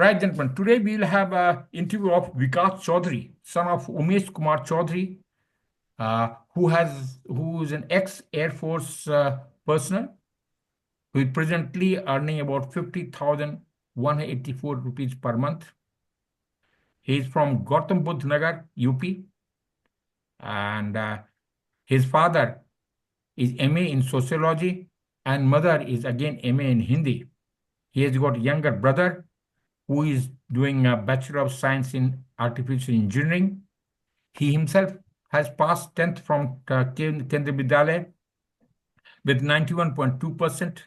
Right, gentlemen. Today we will have an interview of Vikash Chaudhary, son of Umesh Kumar Chaudhary, who is an ex-Air Force personnel who is presently earning about 50,184 rupees per month. He is from Gautam Budh Nagar, UP, and his father is MA in sociology, and mother is again MA in Hindi. He has got a younger brother who is doing a Bachelor of Science in Artificial Engineering. He himself has passed 10th from Kendriya Vidyalaya with 91.2%,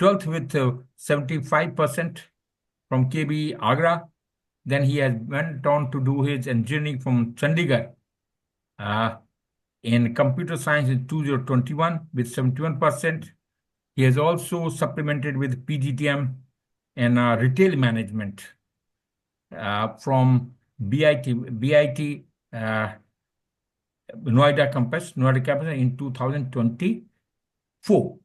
12th with 75% from KB Agra. Then he has went on to do his engineering from Chandigarh uh, in computer science in 2021 with 71%. He has also supplemented with PGTM in retail management from BIT Noida campus in 2024.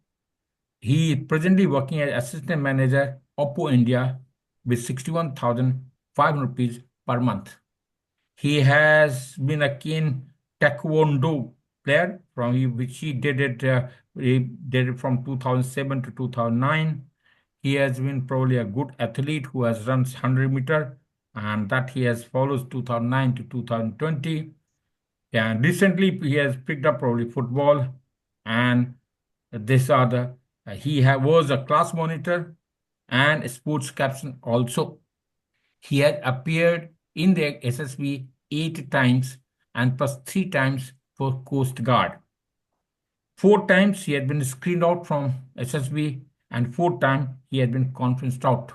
He is presently working as assistant manager Oppo India with 61,500 rupees per month. He has been a keen taekwondo player which he did it from 2007 to 2009. He has been probably a good athlete who has run 100 meter, and that he has follows 2009 to 2020. And recently he has picked up probably football, and this are the was a class monitor and a sports captain also. He has appeared in the SSB 8 times and plus 3 times for Coast Guard. 4 times he has been screened out from SSB, and 4 times he has been conferenced out.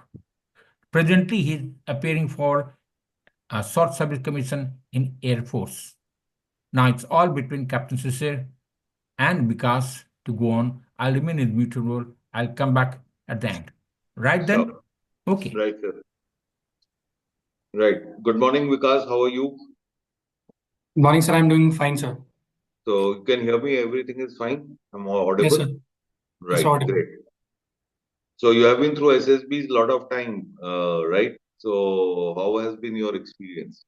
Presently, he is appearing for a short service commission in Air Force. Now it's all between Captain Sisir and Vikas to go on. I'll remain in mutual role. I'll come back at the end. Right then? Sure. Okay. Right, sir. Right. Good morning, Vikas. How are you? Morning, sir. I'm doing fine, sir. So you can hear me. Everything is fine. I'm audible. Yes, sir. Right. audible. Great. So you have been through SSBs a lot of time, right? So how has been your experience?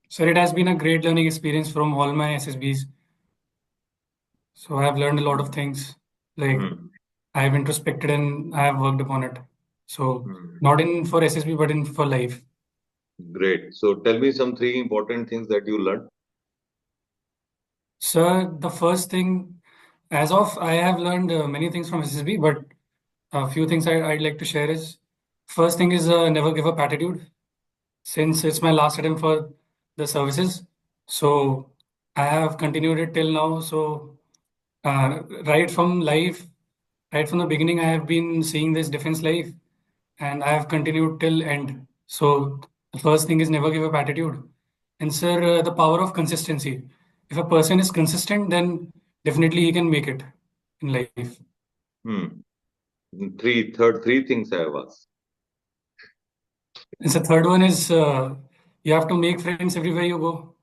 Sir, it has been a great learning experience from all my SSBs. So I have learned a lot of things. Like I have introspected and I have worked upon it. So not in for SSB, but in for life. Great. So tell me some 3 important things that you learned. Sir, the first thing, as of I have learned many things from SSB, but a few things I'd like to share is first thing is never give up attitude. Since it's my last attempt for the services, so I have continued it till now. So right from life, right from the beginning, I have been seeing this defense life, and I have continued till end. So the first thing is never give up attitude, and sir, the power of consistency. If a person is consistent, then definitely he can make it in life. Three things I have asked. And the third one is you have to make friends everywhere you go.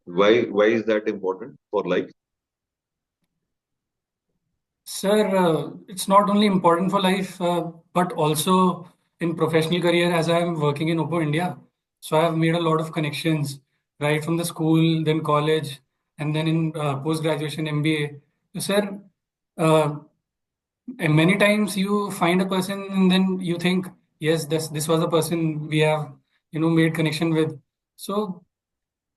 Why is that important for life? Sir, it's not only important for life, but also in professional career as I am working in Oppo India. So I have made a lot of connections right from the school, then college, and then in post-graduation MBA. So, sir, and many times you find a person and then you think, yes, this was the person we have, made connection with. So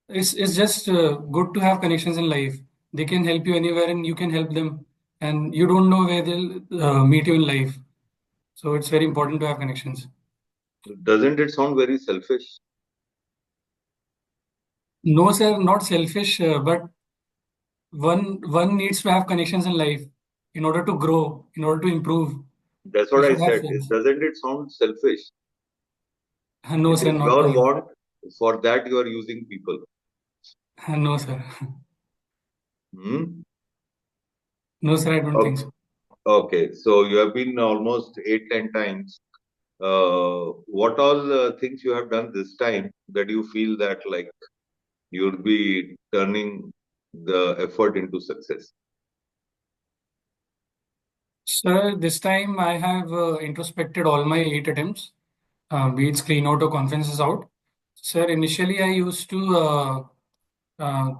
it's just good to have connections in life. They can help you anywhere and you can help them. And you don't know where they'll meet you in life. So it's very important to have connections. Doesn't it sound very selfish? No, sir, not selfish, but one needs to have connections in life in order to grow, in order to improve. That's You what I should have said. friends. Doesn't it sound selfish? No, It sir, is not your at all. want. For that, you are using people. No, sir. Hmm? No, sir, I don't think so. Okay, so you have been almost 8, 10 times. What all things you have done this time that you feel that like you'll be turning the effort into success? Sir, this time I have introspected all my 8 attempts, be it screen out or conferences out. Sir, initially I used to uh,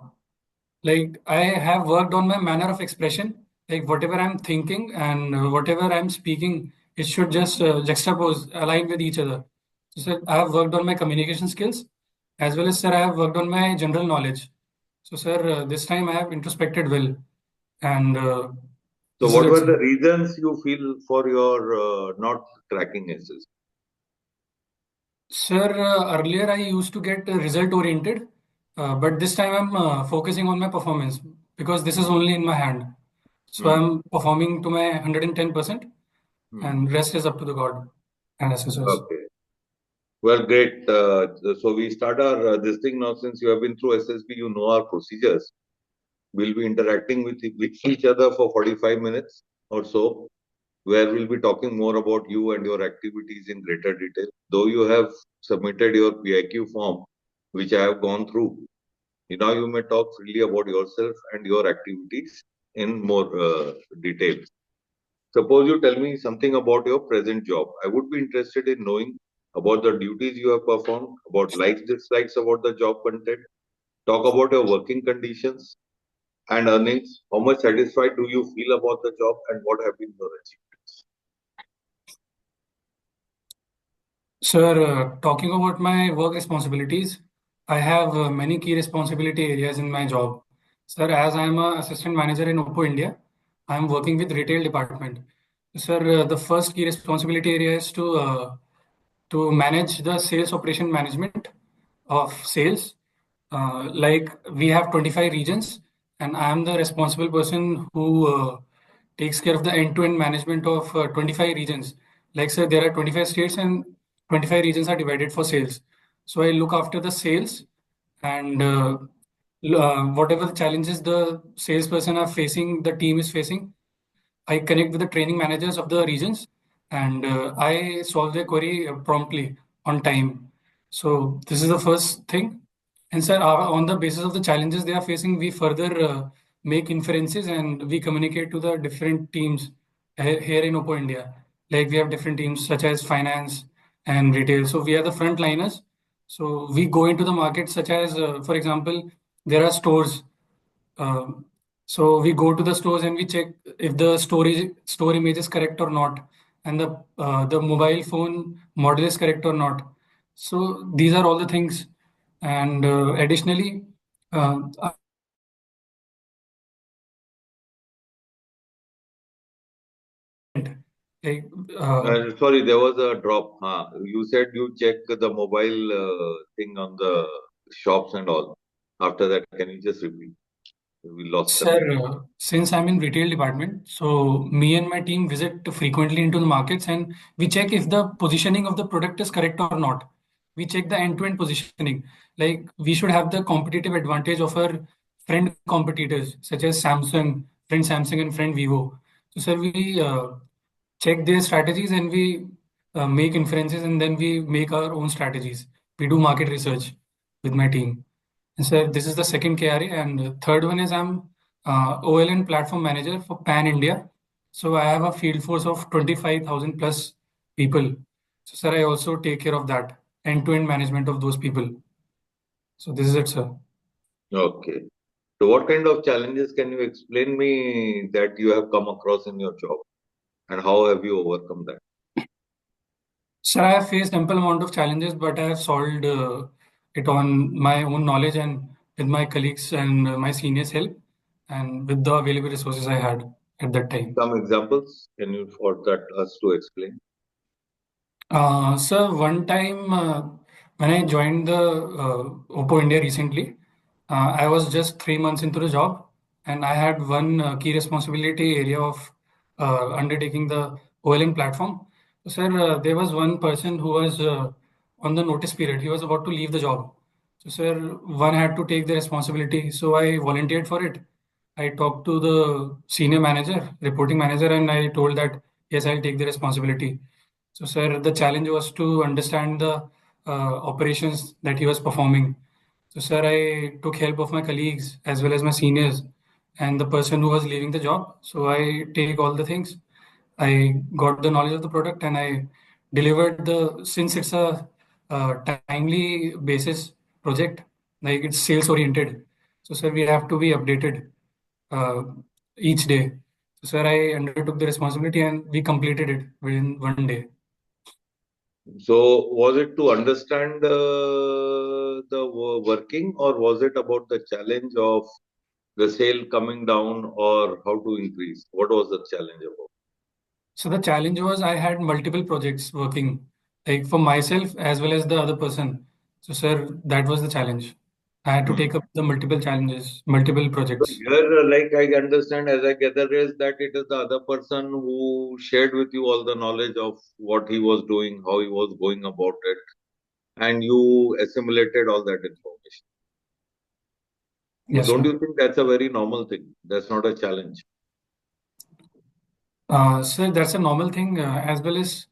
like I have worked on my manner of expression. Like whatever I'm thinking and whatever I'm speaking, it should just juxtapose, align with each other. So, sir, I have worked on my communication skills as well as, sir, I have worked on my general knowledge. So, sir, this time I have introspected well, and So, this is what it, were sir. the reasons you feel for your not cracking SS? Sir, earlier I used to get result oriented, but this time I'm focusing on my performance because this is only in my hand. So Hmm. I'm performing to my 110%, Hmm. and rest is up to the God and SSS. Okay. Well, great. So we start our this thing now. Since you have been through SSB, you know our procedures. We'll be interacting with each other for 45 minutes or so, where we'll be talking more about you and your activities in greater detail. Though you have submitted your PIQ form, which I have gone through, now you may talk freely about yourself and your activities in more detail. Suppose you tell me something about your present job. I would be interested in knowing about the duties you have performed, about likes, dislikes about the job content, talk about your working conditions and earnings. How much satisfied do you feel about the job and what have been your achievements? Sir, talking about my work responsibilities, I have many key responsibility areas in my job. Sir, as I am a assistant manager in Oppo India, I am working with retail department. Sir, the first key responsibility area is to manage the sales operation management of sales. Like we have 25 regions, and I am the responsible person who takes care of the end-to-end management of 25 regions. Like, sir, there are 25 states and 25 regions are divided for sales. So I look after the sales and whatever the challenges the salesperson are facing, the team is facing, I connect with the training managers of the regions and I solve their query promptly on time. So this is the first thing. And sir, on the basis of the challenges they are facing, we further make inferences and we communicate to the different teams here in Oppo India. Like we have different teams such as finance and retail. So we are the frontliners. So we go into the market such as, for example, there are stores um, so we go to the stores and we check if the store image is correct or not, and the mobile phone model is correct or not. So these are all the things, and additionally, I like Sorry, there was a drop. You said you check the mobile thing on the shops and all. After that, can you just repeat? We lost Sir, connection. since I'm in retail department, so me and my team visit frequently into the markets and we check if the positioning of the product is correct or not. We check the end-to-end positioning. Like we should have the competitive advantage of our friend competitors such as Samsung and friend Vivo. So sir, we check their strategies and we make inferences and then we make our own strategies. We do market research with my team. And so this is the second KRA, and the third one is I'm OLN platform manager for Pan India. So I have a field force of 25,000 plus people. So sir, I also take care of that end-to-end management of those people. So this is it, sir. Okay. So, what kind of challenges can you explain me that you have come across in your job, and how have you overcome that? Sir, I have faced ample amount of challenges, but I have solved it on my own knowledge and with my colleagues and my seniors' help, and with the available resources I had at that time. Some examples, can you for that us to explain? Sir, one time when I joined the Oppo India recently, I was just 3 months into the job, and I had one key responsibility area of undertaking the OLN platform. So, sir, there was one person who was on the notice period. He was about to leave the job. So, sir, one had to take the responsibility. So I volunteered for it. I talked to the senior manager, reporting manager, and I told that yes, I'll take the responsibility. So, sir, the challenge was to understand the operations that he was performing. So, sir, I took help of my colleagues as well as my seniors and the person who was leaving the job. So, I take all the things. I got the knowledge of the product and I delivered since it's a timely basis project, like it's sales oriented. So, sir, we have to be updated uh, each day. So, sir, I undertook the responsibility and we completed it within 1 day. So was it to understand the working, or was it about the challenge of the sale coming down, or how to increase? What was the challenge about? So the challenge was I had multiple projects working, like for myself as well as the other person. So, sir, that was the challenge. I had to Hmm. take up the multiple challenges, multiple So projects. here, like I understand, as I gather, is that it is the other person who shared with you all the knowledge of what he was doing, how he was going about it, and you assimilated all that information. So Yes, don't sir. you think that's a very normal thing? That's not a challenge. Sir, that's a normal thing, as well as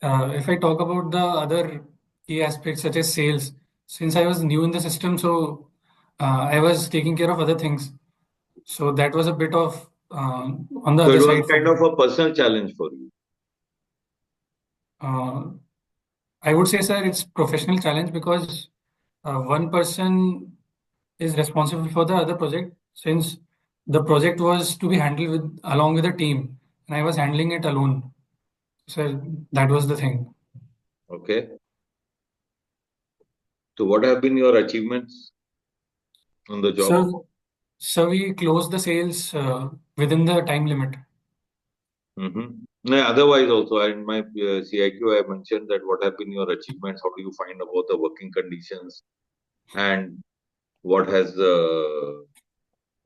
if I talk about the other key aspects such as sales, since I was new in the system, so I was taking care of other things. So that was a bit of on the So it other was side for kind me. of a personal challenge for you. Uh, I would say, sir, it's professional challenge because one person is responsible for the other project since the project was to be handled with along with a team and I was handling it alone. So that was the thing. Okay. So what have been your achievements on the job? So so we closed the sales within the time limit. Mm-hmm. No, otherwise also, in my CIQ, I mentioned that what have been your achievements? How do you find about the working conditions? And what has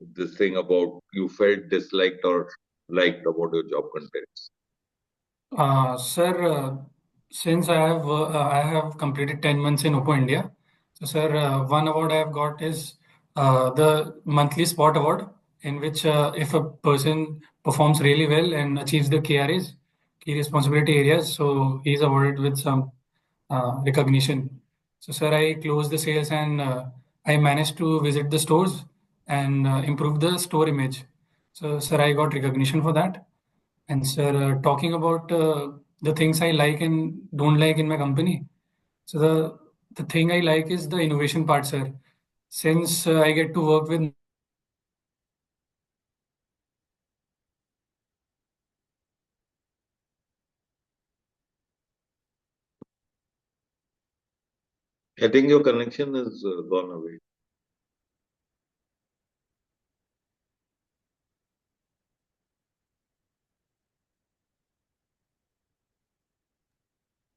this thing about you felt disliked or liked about your job contents? Sir, since I have completed 10 months in Oppo India, so sir, one award I have got is the monthly spot award, in which if a person performs really well and achieves the KRAs, key responsibility areas, so he is awarded with some recognition. So, sir, I closed the sales and I managed to visit the stores and improve the store image. So, sir, I got recognition for that. And sir, talking about the things I like and don't like in my company. So the thing I like is the innovation part, sir. Since I get to work with I think your connection has gone away.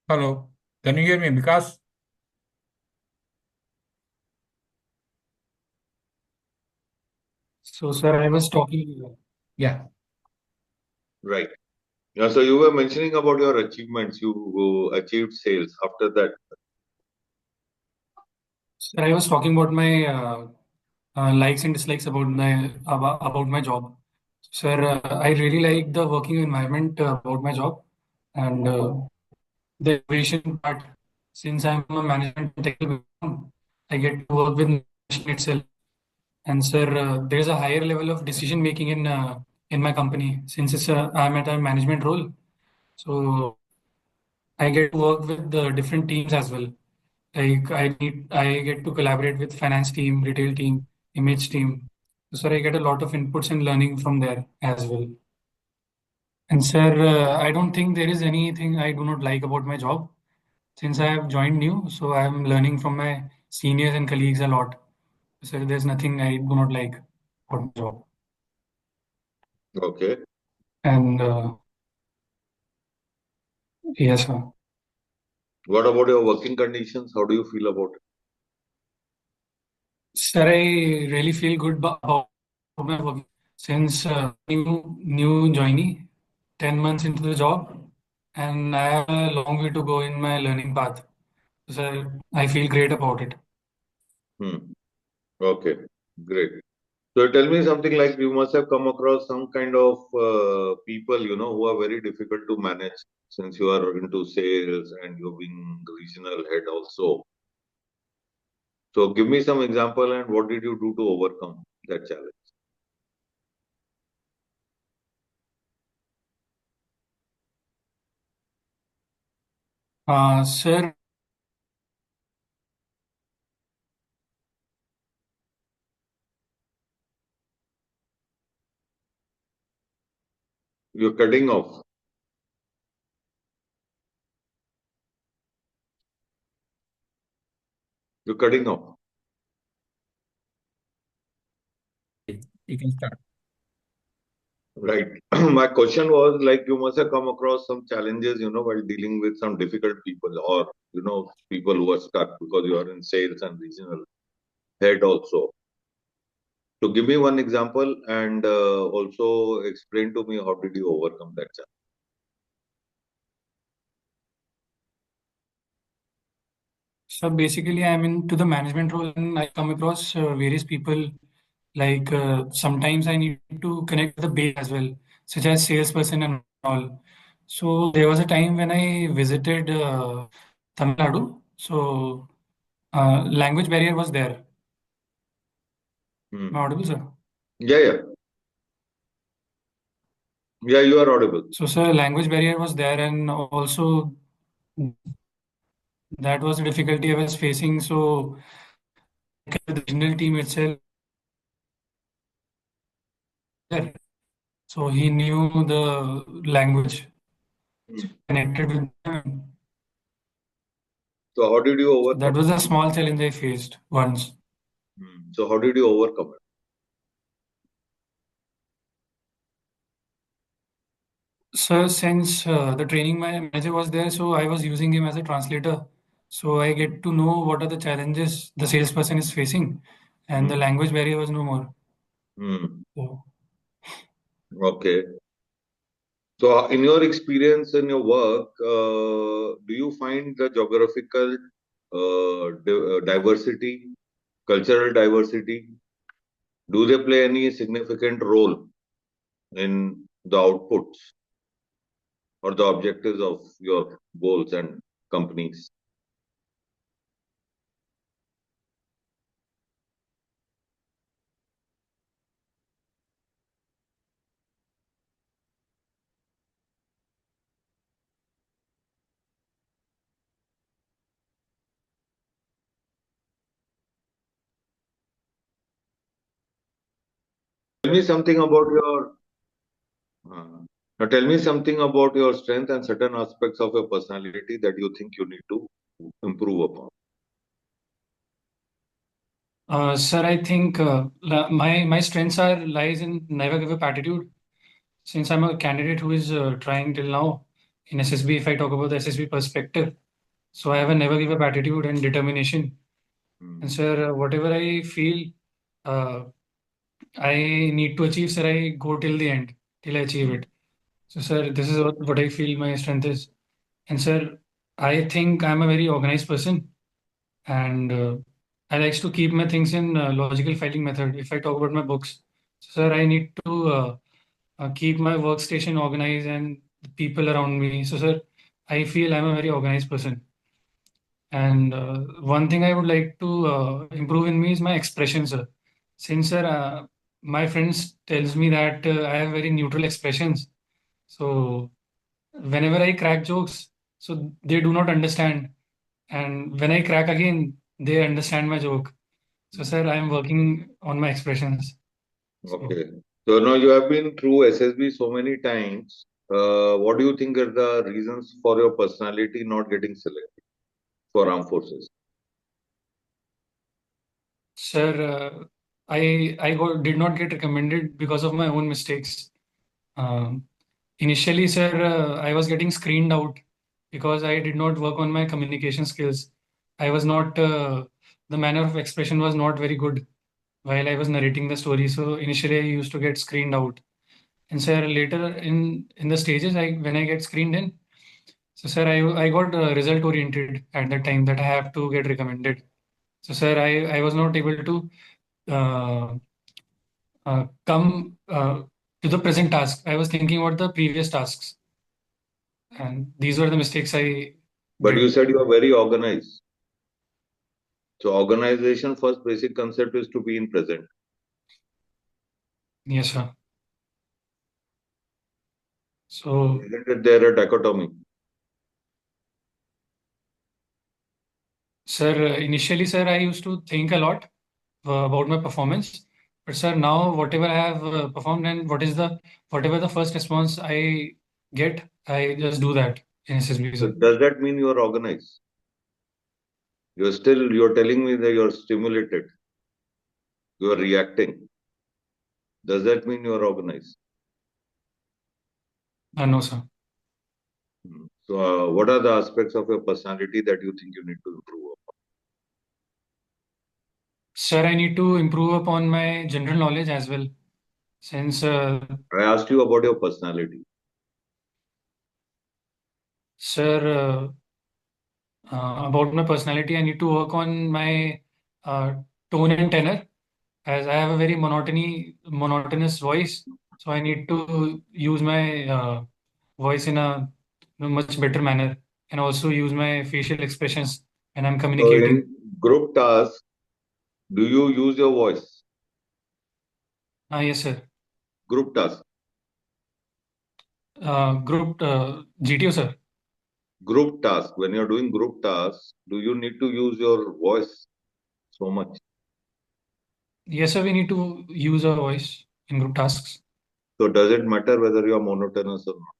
Hello. Can you hear me? Because so sir, I was talking. yeah. Right. Yeah, so you were mentioning about your achievements. You achieved sales. After that, Sir, I was talking about my likes and dislikes about my job. Sir, I really like the working environment about my job and the innovation part. Since I'm a management and technical background, I get to work with innovation itself. And sir, there is a higher level of decision making in my company since I'm at a management role. So I get to work with the different teams as well. I get to collaborate with finance team, retail team, image team. So I get a lot of inputs and learning from there as well. And sir, I don't think there is anything I do not like about my job. Since I have joined new, so I am learning from my seniors and colleagues a lot. So there's nothing I do not like about my job. okay. And yes, sir. What about your working conditions? How do you feel about it? Sir, I really feel good about my work since new joinee, 10 months into the job, and I have a long way to go in my learning path. So I feel great about it. Hmm. Okay. Great. So tell me something like you must have come across some kind of people, who are very difficult to manage since you are into sales and you're being regional head also. So give me some example and what did you do to overcome that challenge? Sir, You're cutting off. You're cutting off. You can start. Right. My question was like you must have come across some challenges, while dealing with some difficult people or, people who are stuck because you are in sales and regional head also. So give me one example and also explain to me how did you overcome that challenge. so basically, I'm into the management role and I come across various people. Like sometimes I need to connect with the base as well, such as salesperson and all. So there was a time when I visited Tamil Nadu. So language barrier was there. Am I Hmm. audible, sir? Yeah, yeah. Yeah, you are audible. So, sir, language barrier was there, and also that was a difficulty I was facing. So, the regional team itself, there. So he knew the language, Hmm. connected with them. So how did you So that overcome was it? a small challenge I faced once. Hmm. So how did you overcome it? So since the training my manager was there, so I was using him as a translator. So I get to know what are the challenges the salesperson is facing, and the Hmm. language barrier was no more. Hmm. So, Okay. So, in your experience in your work, do you find the geographical diversity, cultural diversity, do they play any significant role in the outputs or the objectives of your goals and companies? Tell me something about your uh, now tell me something about your strength and certain aspects of your personality that you think you need to improve upon. sir, I think my strengths are lies in never give up attitude. Since I'm a candidate who is trying till now in SSB, if I talk about the SSB perspective, so I have a never give up attitude and determination. And Hmm. sir, whatever I feel uh, I need to achieve, sir, I go till the end, till I achieve Hmm. it. So, sir, this is what I feel my strength is. And, sir, I think I'm a very organized person and I like to keep my things in logical filing method. If I talk about my books, so, sir, I need to keep my workstation organized and the people around me. So, sir, I feel I'm a very organized person. And one thing I would like to improve in me is my expression, sir. Since, sir, my friends tells me that I have very neutral expressions. So whenever I crack jokes, so they do not understand. And when I crack again, they understand my joke. So, Hmm. sir, I am working on my expressions. So, Okay. So now you have been through SSB so many times. What do you think are the reasons for your personality not getting selected for armed forces? sir, did not get recommended because of my own mistakes. Um, Initially, sir, I was getting screened out because I did not work on my communication skills. I was not, the manner of expression was not very good while I was narrating the story. So initially, I used to get screened out. And sir, later in the stages, when I get screened in, so sir, I got result oriented at that time that I have to get recommended. So sir, I was not able to uh, come to the present task. I was thinking about the previous tasks. And these were the mistakes I But you did. said you are very organized. So organization first basic concept is to be in present. Yes, sir. So, Isn't it there a dichotomy? Sir, initially, sir, I used to think a lot about my performance. But sir, now whatever I have performed and whatever the first response I get, I just do that in SSB, So sir. does that mean you are organized? You're telling me that you're stimulated, you are reacting. Does that mean you are organized? No, sir. So, what are the aspects of your personality that you think you need to improve upon? Sir, I need to improve upon my general knowledge as well. Since, I asked you about your personality. sir, about my personality, I need to work on my uh, tone and tenor, as I have a very monotonous voice. So I need to use my voice in a much better manner, and also use my facial expressions when I'm So, communicating. in group tasks, do you use your voice? Yes, sir. Group tasks. Group GTO, sir. Group task. When you're doing group tasks, do you need to use your voice so much? Yes, sir. We need to use our voice in group tasks. So, does it matter whether you are monotonous or not?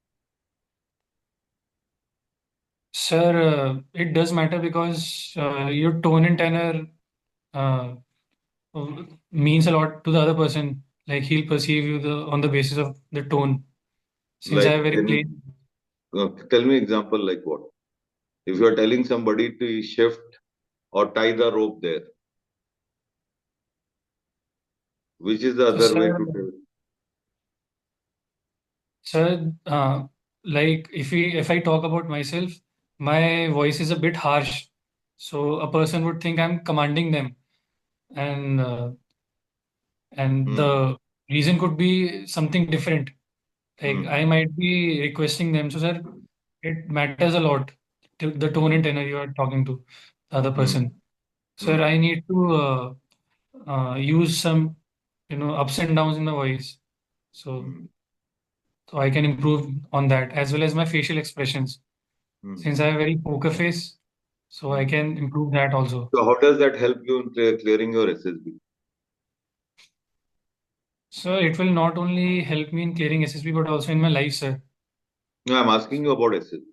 Sir, it does matter because your tone and tenor uh, means a lot to the other person. Like he'll perceive you on the basis of the tone. Since I Like, have very plain, tell me example like what? If you are telling somebody to shift or tie the rope there, which is the so other way sir, to tell? sir, like if I talk about myself, my voice is a bit harsh, so a person would think I'm commanding them, and Hmm. the reason could be something different. Like Hmm. I might be requesting them. So sir, it matters a lot to the tone and Hmm. tenor you are talking to the other Hmm. person. Sir, Hmm. I need to use some ups and downs in the voice, so Hmm. I can improve on that as well as my facial expressions. Hmm. Since I have a very poker face, so I Hmm. can improve that also. So, how does that help you in clearing your SSB? So it will not only help me in clearing SSB but also in my life, sir. No, I'm asking you about SSB.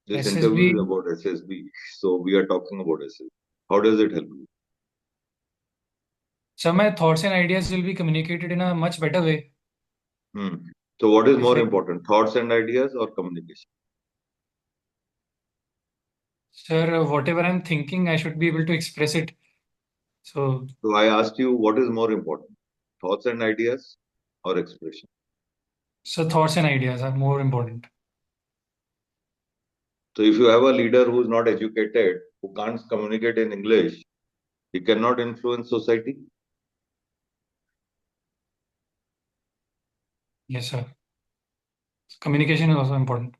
This interview is SSB, about SSB. So, we are talking about SSB. How does it help you? so my thoughts and ideas will be communicated in a much better way. Hmm. So, what is If more I, important, thoughts and ideas or communication? sir, whatever I'm thinking, I should be able to express it. So, So, I asked you what is more important, thoughts and ideas or expression? so thoughts and ideas are more important. So, if you have a leader who is not educated, who can't communicate in English, he cannot influence society. Yes, sir. Communication is also important.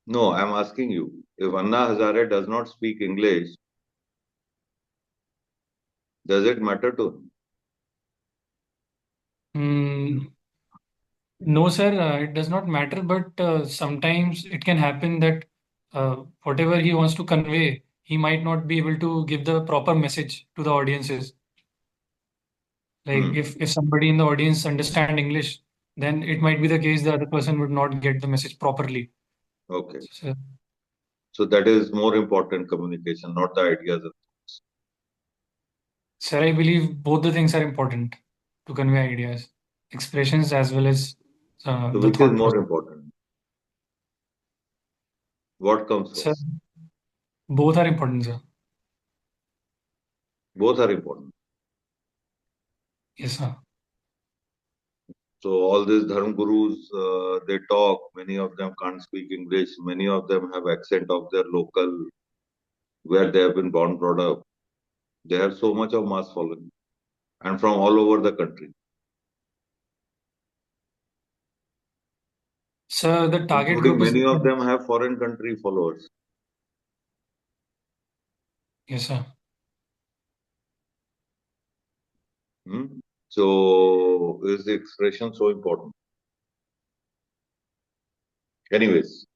No, I'm asking you. If Anna Hazare does not speak English, does it matter to him? Mm, no, sir, it does not matter, but sometimes it can happen that whatever he wants to convey, he might not be able to give the proper message to the audiences. Like Hmm. if somebody in the audience understand English, then it might be the case the other person would not get the message properly. Okay. So, So that is more important communication, not the ideas and thoughts. sir, I believe both the things are important to convey ideas, expressions as well as So the which is thought more process. important? What comes Sir, first? both are important, sir. Both are important. Yes, sir. So all these dharm gurus, they talk. Many of them can't speak English. Many of them have accent of their local, where they have been born, brought up. They have so much of mass following, and from all over the country. So the target Including group is many of different. them have foreign country followers. Yes, sir. Hmm? So is the expression so important? Anyways,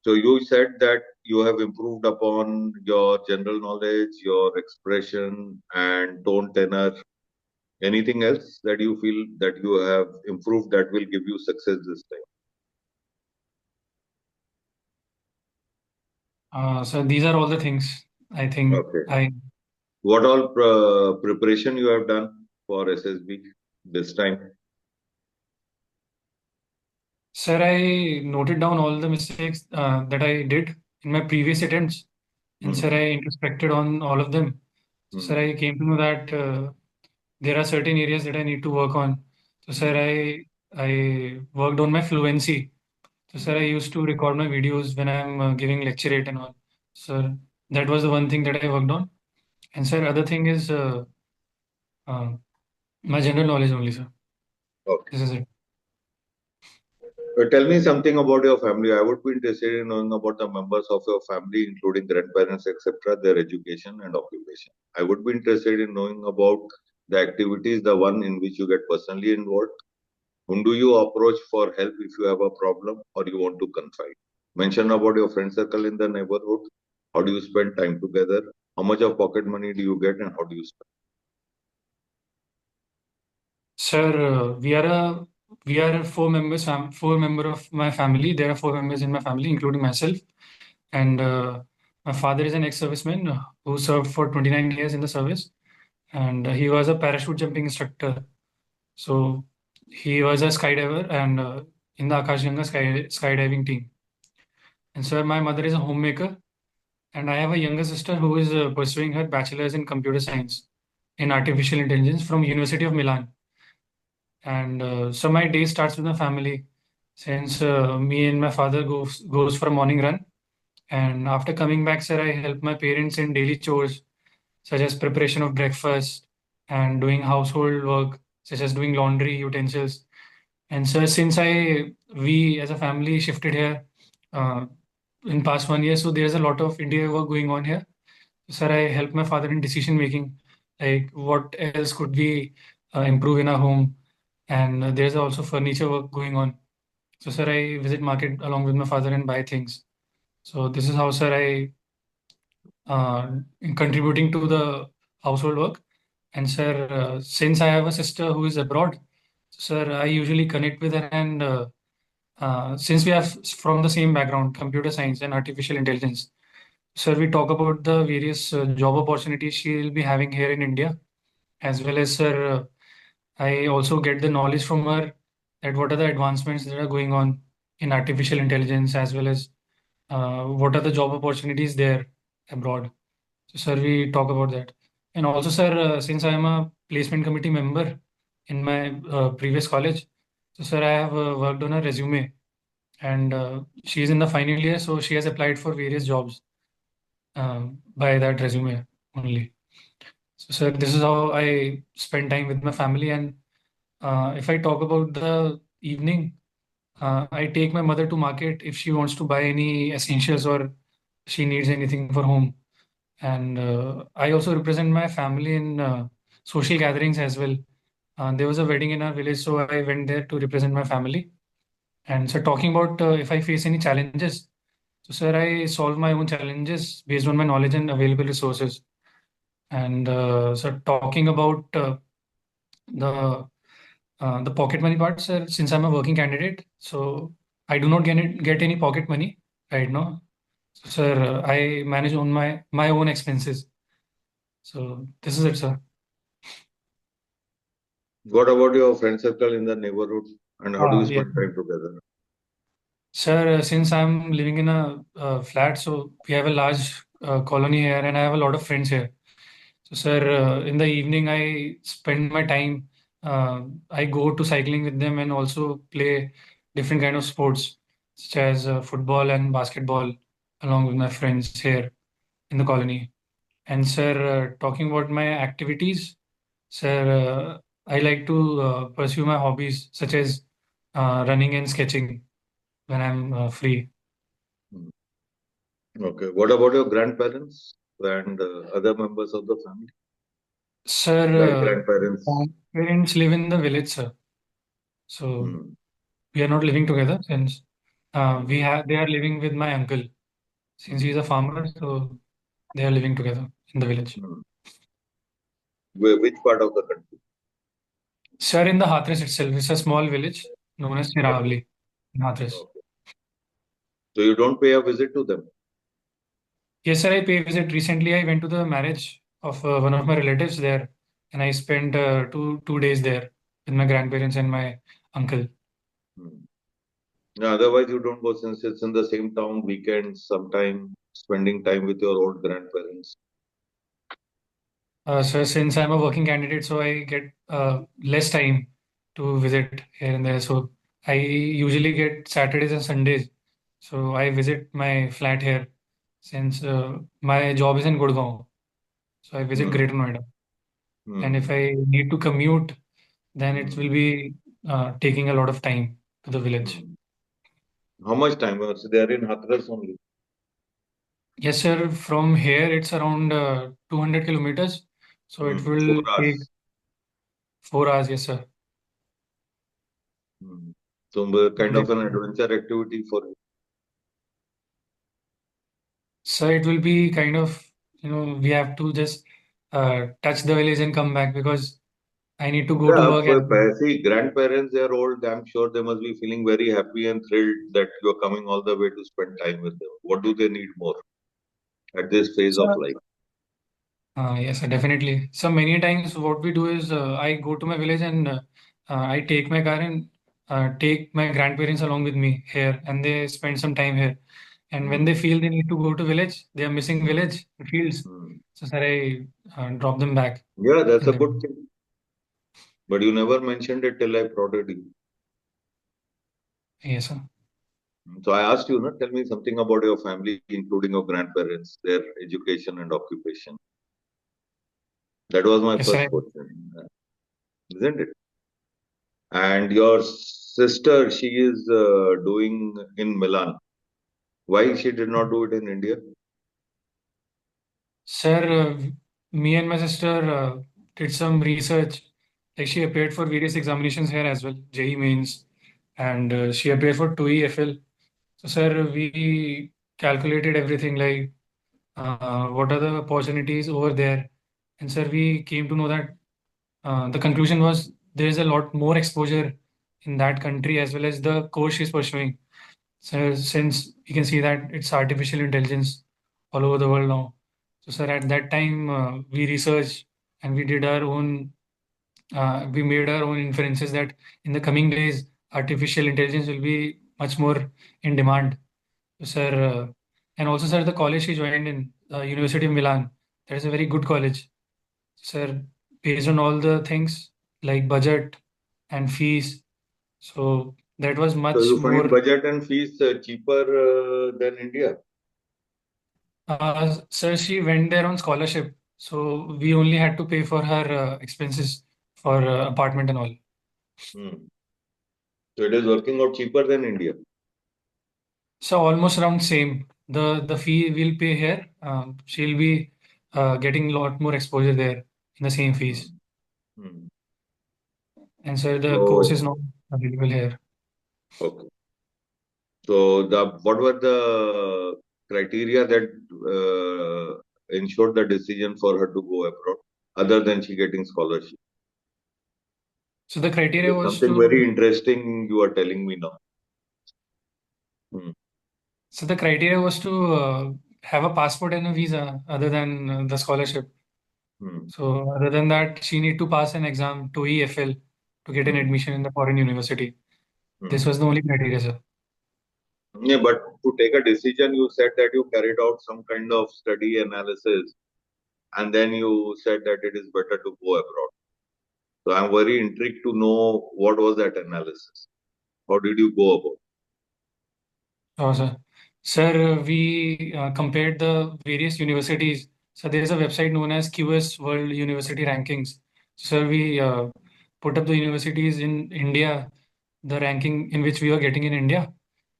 so you said that you have improved upon your general knowledge, your expression and tone tenor? Anything else that you feel that you have improved that will give you success this time? So these are all the things I think Okay. I. What all preparation you have done for SSB this time? Sir, I noted down all the mistakes that I did in my previous attempts, and sir, Hmm. I introspected on all of them. So, sir, Hmm. I came to know that there are certain areas that I need to work on. So, sir, Hmm. I worked on my fluency. So, sir, I Hmm. used to record my videos when I'm giving lecturate and all. Sir, that was the one thing that I worked on. And sir, other thing is uh, my general knowledge only, sir. Okay. This is it. Tell me something about your family. I would be interested in knowing about the members of your family, including grandparents, etc., their education and occupation. I would be interested in knowing about the activities, the one in which you get personally involved. Whom do you approach for help if you have a problem or you want to confide? Mention about your friend circle in the neighborhood. How do you spend time together? How much of pocket money do you get and how do you spend? Sir, we are four member of my family. There are four members in my family, including myself. And my father is an ex-serviceman who served for 29 years in the service, and he was a parachute jumping instructor. So he was a skydiver and in the Akashganga skydiving team. And sir, my mother is a homemaker, and I have a younger sister who is pursuing her bachelor's in computer science in artificial intelligence from University of Milan. And so my day starts with my family, since me and my father goes for a morning run. And after coming back, sir, I help my parents in daily chores such as preparation of breakfast and doing household work such as doing laundry utensils. And sir, since I we as a family shifted here uh, in past 1 year, so there's a lot of interior work going on here. Sir, I help my father in decision making, like what else could we improve in our home, and there's also furniture work going on. So, sir, I visit market along with my father and buy things. So this is how, sir, I in contributing to the household work. And sir, since I have a sister who is abroad, sir, I usually connect with her. And since we are from the same background, computer science and artificial intelligence, sir, we talk about the various job opportunities she will be having here in India, as well as, sir, I also get the knowledge from her that what are the advancements that are going on in artificial intelligence, as well as what are the job opportunities there abroad. So, sir, we talk about that. And also, sir, since I am a placement committee member in my previous college, so, sir, I have worked on a resume, and she is in the final year, so she has applied for various jobs by that resume only. So, sir, this is how I spend time with my family. And if I talk about the evening, I take my mother to market if she wants to buy any essentials or she needs anything for home. And I also represent my family in social gatherings as well. There was a wedding in our village, so I went there to represent my family. And so, talking about if I face any challenges, so sir, I solve my own challenges based on my knowledge and available resources. And so, talking about the pocket money part, sir, since I'm a working candidate, so I do not get any pocket money right now. So, sir, I manage on my own expenses. So this is it, sir. What about your friend circle in the neighborhood and how do you Yeah. spend time together? Sir, since I'm living in a flat, so we have a large colony here, and I have a lot of friends here. So, sir, in the evening, I spend my time. I go to cycling with them and also play different kind of sports, such as football and basketball, along with my friends here in the colony. And, sir, talking about my activities, sir, I like to pursue my hobbies, such as running and sketching when I'm free. Hmm. Okay. What about your grandparents and other members of the family, like Sir, grandparents? my parents live in the village, sir. So Hmm. we are not living together since Hmm. they are living with my uncle. since he's a farmer, so they are living together in the village. Hmm. Which part of the country? Sir, in the Hathras itself, it's a small village known as Okay. Niravali in Hathras. Okay. So you don't pay a visit to them? Yes, sir, I pay visit. Recently, I went to the marriage of one of my relatives there, and I spent two days there with my grandparents and my uncle. Hmm. No, otherwise, you don't go since it's in the same town, weekends, sometime spending time with your old grandparents. So since I'm a working candidate, so I get less time to visit here and there. So I usually get Saturdays and Sundays. So I visit my flat here since my job is in Gurgaon. So I visit Hmm. Greater Noida. And if Hmm. I need to commute, then it will Hmm. be taking a lot of time to the village. Hmm. How much time? So they are in Hathras only. Yes, sir. From here, it's around 200 kilometers. So it Four will take hours. 4 hours. Yes, sir. Hmm. So kind of Great. an adventure activity for you. So it will be kind of, we have to just touch the village and come back because I need to go to Yeah, work as well. see, grandparents, they are old. I'm sure they must be feeling very happy and thrilled that you are coming all the way to spend time with them. What do they need more at this phase of So, life? yes, sir, definitely. So many times what we do is I go to my village and I take my car and take my grandparents along with me here and they spend some time here. And when Hmm. they feel they need to go to village, they are missing Hmm. village, fields. Hmm. So, sir, I drop them back Yeah, that's in a the good thing. But you never mentioned it till I prodded you. Yes, sir. So I asked you, no, tell me something about your family, including your grandparents, their education and occupation. That was my Yes, sir. first question, isn't it? And your sister, she is doing in Milan. Why she did not do it in India? Sir, me and my sister did some research. Like she appeared for various examinations here as well, JEE mains, and she appeared for 2 FL. So, sir, we calculated everything like what are the opportunities over there, and sir, we came to know that the conclusion was there is a lot more exposure in that country as well as the course she's pursuing. So since you can see that it's artificial intelligence all over the world now. So sir, at that time we researched and we did our own, we made our own inferences that in the coming days, artificial intelligence will be much more in demand. So sir, and also sir, the college she joined in, University of Milan, that is a very good college. Sir, based on all the things like budget and fees, so that was So much you find more. budget and fees cheaper than India. So she went there on scholarship, so we only had to pay for her expenses for apartment and all. Hmm. So it is working out cheaper than India. So almost around same. The fee we'll pay here, she'll be getting a lot more exposure there in the same fees. Hmm. Hmm. And so the course is So not available here. okay. So the what were the criteria that ensured the decision for her to go abroad, other than she getting scholarship? So the criteria There's was something to very interesting you are telling me now. Hmm. so the criteria was to have a passport and a visa other than the scholarship. Hmm. So other than that, she need to pass an exam to EFL to get an Hmm. admission in the foreign university. This Hmm. was the only criteria, sir. Yeah, but to take a decision, you said that you carried out some kind of study analysis, and then you said that it is better to go abroad. So I'm very intrigued to know what was that analysis. How did you go about? Oh, sir. Sir, we compared the variit universities. So there is a website known as QS World University Rankings. So we put up the universities in India, the ranking in which we are getting in India.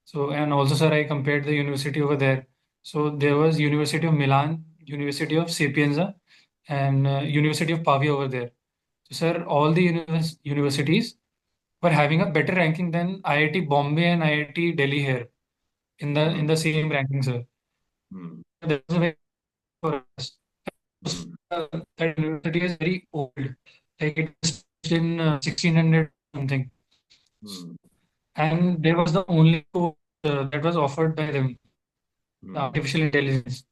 So and also, sir, I compared the university over there. So there was University of Milan, University of Sapienza, and University of Pavia over there. So, sir, all the universities were having a better ranking than IIT Bombay and IIT Delhi here in the Hmm. same ranking, sir. Hmm. That was a very for us. Hmm. That university is very old. Like it was in 1600 something. Hmm. And there was the only course that was offered by them, Hmm. artificial intelligence.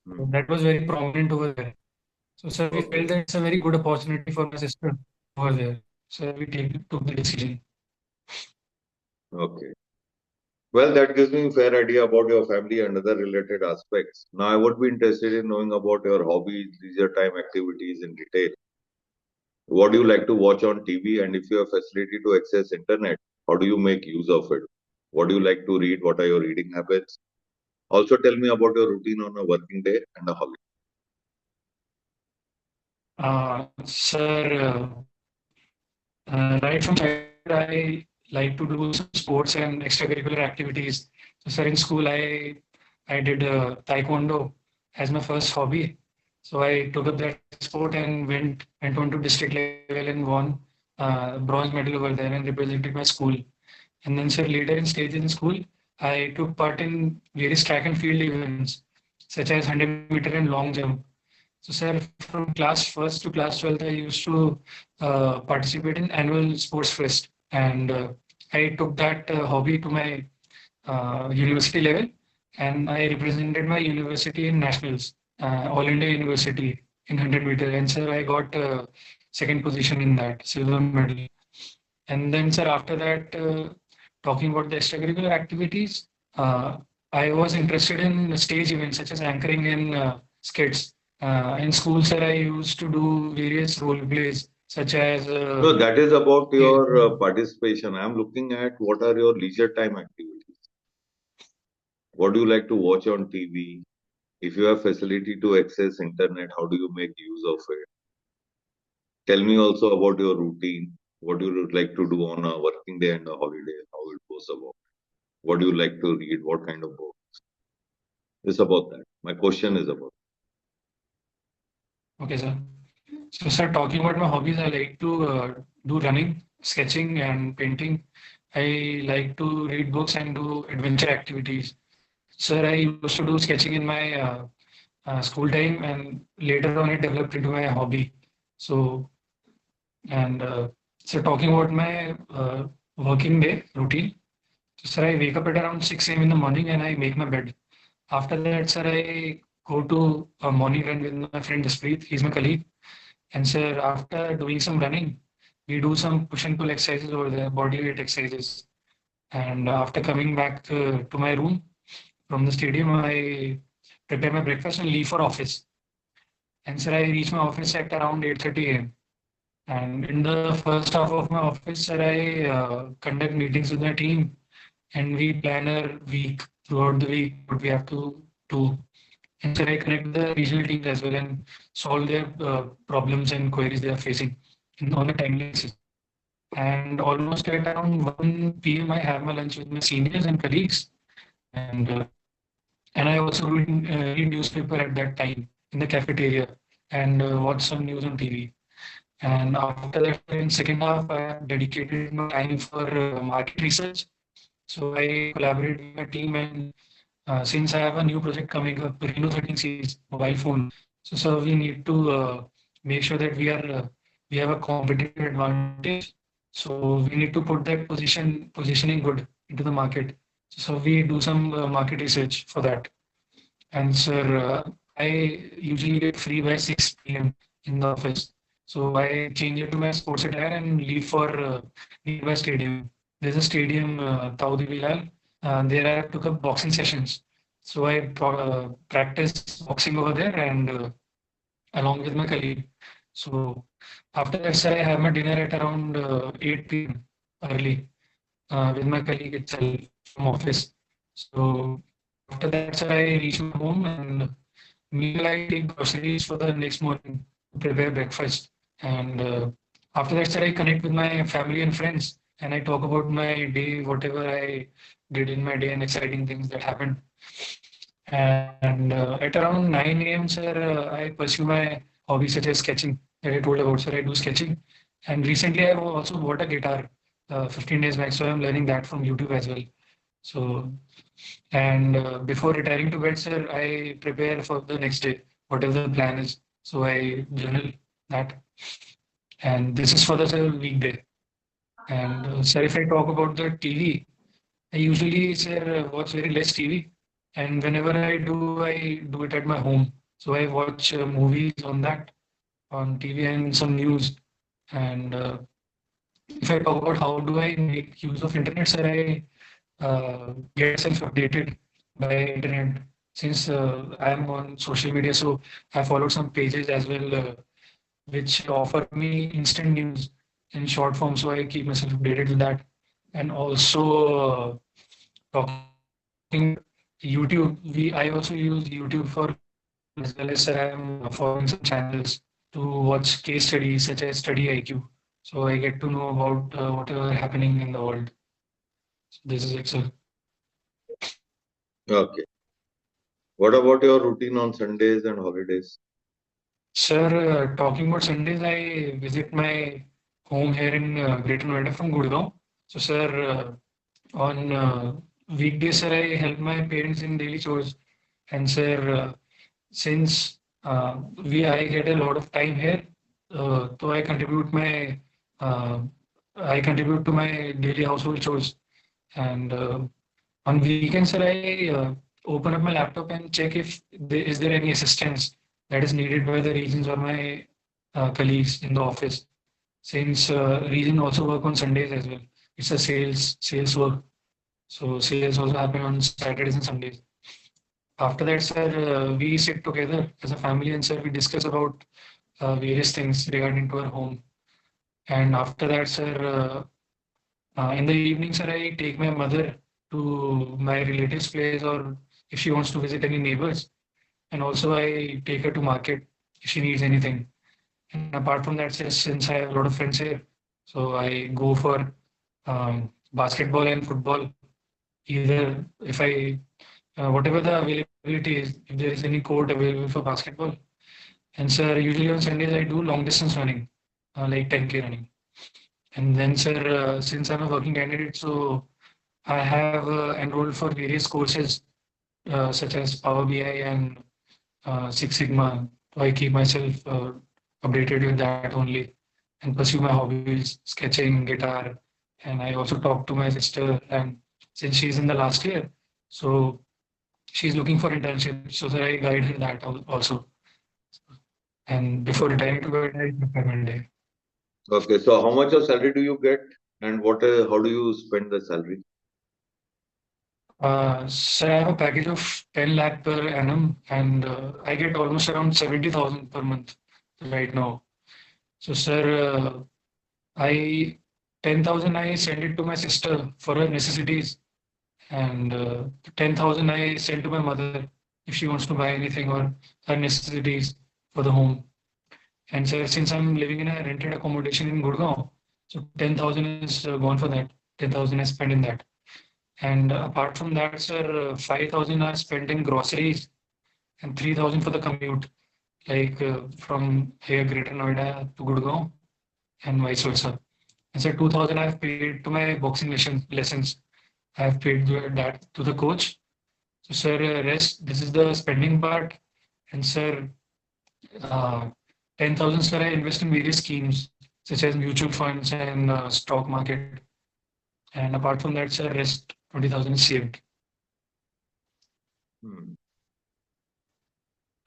So Hmm. that was very prominent over there. So, sir, we Okay. felt that it's a very good opportunity for my sister over there. So took the decision. Okay. Well, that gives me a fair idea about your family and other related aspects. Now, I would be interested in knowing about your hobbies, leisure time activities in detail. What do you like to watch on TV? And if you have facility to access internet, how do you make use of it? What do you like to read? What are your reading habits? Also, tell me about your routine on a working day and a holiday. Sir, right from childhood, I like to do some sports and extracurricular activities. So, sir, in school, I did taekwondo as my first hobby. So I took up that sport and went on to district level and won bronze medal over there and represented my school. And then, sir, later in stage in school, I took part in various track and field events, such as 100-meter and long jump. So, sir, from class first to class 12th, I used to participate in annual sports fest, and I took that hobby to my university level, and I represented my university in nationals, All India University in 100-meter, and sir, I got second position in that silver medal. And then, sir, after that, talking about the extracurricular activities, I was interested in stage events such as anchoring and skits. In school, sir, I used to do various role plays such as No, that is about yeah, your participation. I'm looking at what are your leisure time activities. What do you like to watch on TV? If you have facility to access internet, how do you make use of it? Tell me also about your routine. What do you like to do on a working day and a holiday? How it goes about. What do you like to read? What kind of book? It's about that. My question is about. okay, sir. So, sir, talking about my hobbies, I like to do running, sketching, and painting. I like to read books and do adventure activities. Sir, I used to do sketching in my school time, and later on, it developed into my hobby. So, and so talking about my working day routine. So, sir, I wake up at around 6 a.m. in the morning and I make my bed. After that, sir, I go to a morning run with my friend Jaspreet. He's my colleague. And sir, after doing some running, we do some push and pull exercises over there, body weight exercises. And after coming back to my room from the stadium, I prepare my breakfast and leave for office. And sir, I reach my office at around 8:30 a.m. And in the first half of my office, sir, I conduct meetings with my team and we plan a week throughout the week what we have to do. And sir, I connect the regional teams as well and solve their problems and queries they are facing on a timely basis. And almost at around 1 p.m., I have my lunch with my seniors and colleagues. And and I also read newspaper at that time in the cafeteria and watch some news on TV. And after that, in second half, I have dedicated my time for market research. So I collaborate with my team, and since I have a new project coming up, Reno 13 series mobile phone. So we need to make sure that we have a competitive advantage. So we need to put that positioning good into the market. So we do some market research for that. And sir, I usually get free by 6 p.m. in the office. So I change it to my sports attire and leave for nearby stadium. There's a stadium, Taudi Bilal. There I took up boxing sessions. So I practice boxing over there and along with my colleague. So after that, sir, I have my dinner at around 8 p.m. early with my colleague itself from office. So after that, sir, I reach my home and meanwhile I take groceries for the next morning to prepare breakfast. And after that, sir, I connect with my family and friends and I talk about my day, whatever I did in my day and exciting things that happened. And at around 9 a.m., sir, I pursue my hobby such as sketching that I told about. Sir, I do sketching. And recently, I also bought a guitar 15 days back. So I'm learning that from YouTube as well. So, and before retiring to bed, sir, I prepare for the next day, whatever the plan is. So I journal that, and this is for the sir, weekday. And sir, if I talk about the TV, I usually sir watch very less TV, and whenever I do it at my home. So I watch movies on that on TV and some news. And if I talk about how do I make use of internet, sir, I get myself updated by internet since I am on social media. So I followed some pages as well, which offer me instant news in short form. So I keep myself updated with that. And also talking about YouTube, we I also use YouTube for learning as well as sir, I am following some channels to watch case studies such as Study IQ. So I get to know about whatever happening in the world. So this is it, sir. Okay. What about your routine on Sundays and holidays? Sir, talking about Sundays, I visit my home here in Greater Noida from Gurgaon. So, sir, on weekdays, sir, I help my parents in daily chores. And, sir, since I get a lot of time here, so uh, I contribute to my daily household chores. And on weekends, sir, I open up my laptop and check if is there any assistance that is needed by the regions or my colleagues in the office. Since region also work on Sundays as well. It's a sales work. So sales also happen on Saturdays and Sundays. After that, sir, we sit together as a family and sir, we discuss about various things regarding to our home. And after that, sir, in the evening, sir, I take my mother to my relative's place or if she wants to visit any neighbors. And also I take her to market if she needs anything. And apart from that, since I have a lot of friends here, so I go for basketball and football. Either if I, whatever the availability is, if there is any court available for basketball. And sir, usually on Sundays I do long distance running, like 10K running. And then, sir, since I'm a working candidate, so I have enrolled for various courses such as Power BI and Six Sigma. So I keep myself updated with that only and pursue my hobbies, sketching, guitar. And I also talk to my sister. And since she's in the last year, so she's looking for internship. So sir, I guide her that also. And before retiring to bed, I prepare my day. Okay, so how much of salary do you get, and how do you spend the salary? Sir, I have a package of 10 lakh per annum, and I get almost around 70,000 per month right now. So, sir, I 10,000 I send it to my sister for her necessities, and 10,000 I send to my mother if she wants to buy anything or her necessities for the home. And sir, since I'm living in a rented accommodation in Gurgaon, so 10,000 is gone for that. 10,000 I spent in that. And apart from that, sir, 5,000 are spent in groceries and 3,000 for the commute, like from here, Greater Noida to Gurgaon and vice versa. And sir, 2,000 I've paid to my boxing lessons. I've paid that to the coach. So, sir, rest, this is the spending part. And, sir, uh, 10,000, sir, I invest in various schemes such as mutual funds and stock market. And apart from that, sir, rest 20,000 is saved. Hmm.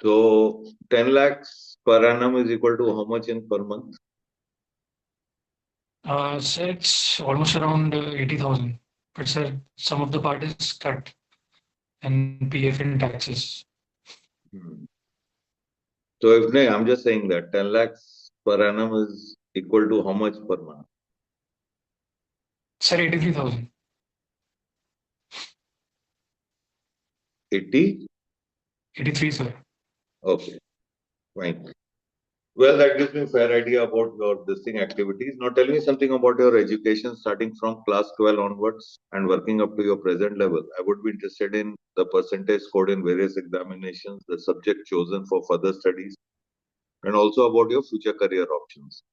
So 10 lakhs per annum is equal to how much in per month? Sir, it's almost around 80,000. But, sir, some of the part is cut and PF in taxes. Hmm. So if no, I'm just saying that 10 lakhs per annum is equal to how much per month? Sir, 83,000. 80? 83, sir. Okay, fine. Well, that gives me a fair idea about your distinct activities. Now tell me something about your education starting from class 12 onwards and working up to your present level. I would be interested in the percentage scored in various examinations, the subject chosen for further studies, and also about your future career options.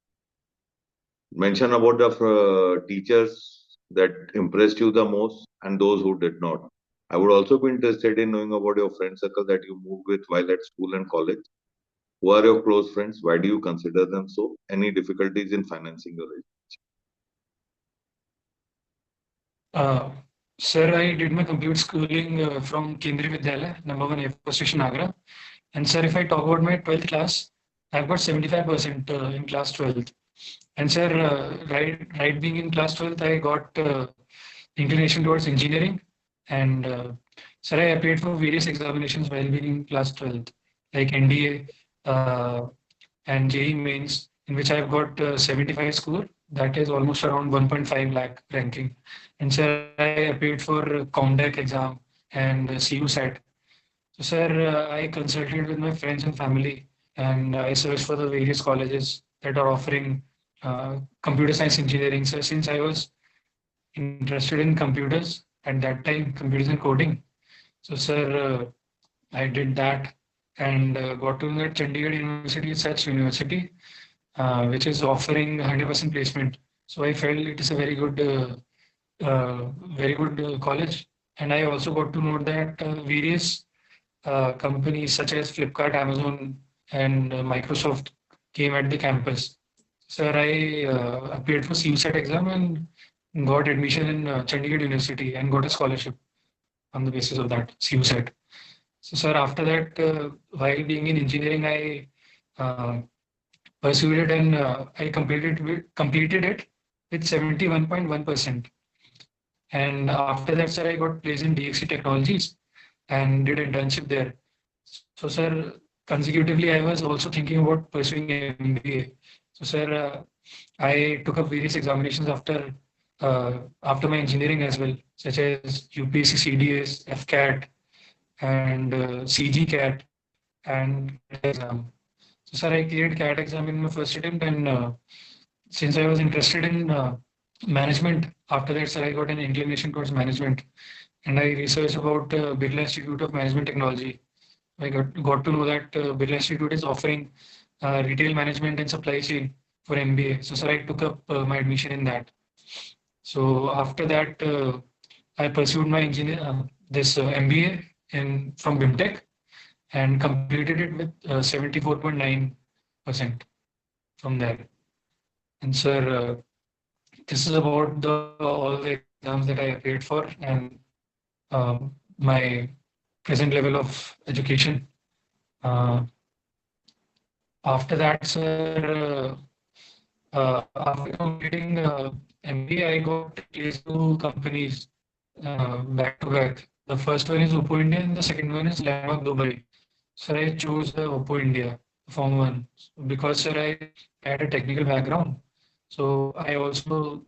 Mention about the teachers that impressed you the most and those who did not. I would also be interested in knowing about your friend circle that you moved with while at school and college. Who are your close friends? Why do you consider them so? Any difficulties in financing your education? Uh, Sir, I did my complete schooling from Cmde Vidyalaya, number one Airport Station, Agra. And sir, if I talk about my 12th class, I've got 75% in class 12th. And sir, right being in class 12th, I got inclination towards engineering. And sir, I appeared for various examinations while being in class 12th, like NDA and JEE mains, in which I've got 75 score. That is almost around 1.5 lakh ranking. And sir, I appeared for Comdec exam and CU set. So, sir, I consulted with my friends and family, and I searched for the various colleges that are offering computer science engineering. So, since I was interested in computers at that time, computers and coding. So, sir, I did that and got to know that Chandigarh University is such university which is offering 100% placement. So, I felt it is a very good college. And I also got to know that various companies such as Flipkart, Amazon, and Microsoft came at the campus. Sir, I appeared for CSAT exam and got admission in Chandigarh University and got a scholarship on the basis of that CSAT. So, sir, after that, while being in engineering, I pursued it and I completed it with 71.1%. And after that, sir, I got placed in DXC Technologies and did internship there. So, sir, consecutively, I was also thinking about pursuing MBA. So, sir, I took up various examinations after my engineering as well, such as UPSC, CDS, FCAT, and CG CAT, and CAT exam. So, sir, I cleared CAT exam in my first attempt, and since I was interested in management, after that, sir, I got an inclination towards management, and I researched about Birla Institute of Management Technology. I got to know that Birla Institute is offering retail management and supply chain for MBA. So, sir, I took up my admission in that. So, after that, I pursued my this MBA in from BIMTech and completed it with 74.9% from there. And, sir, this is about all the exams that I appeared for and my present level of education. Uh, After that, sir, after completing MBA, I got placed to companies back to back. The first one is Oppo India and the second one is Landmark Dubai. Sir, I chose the Oppo India, Form 1, because, sir, I had a technical background. So I also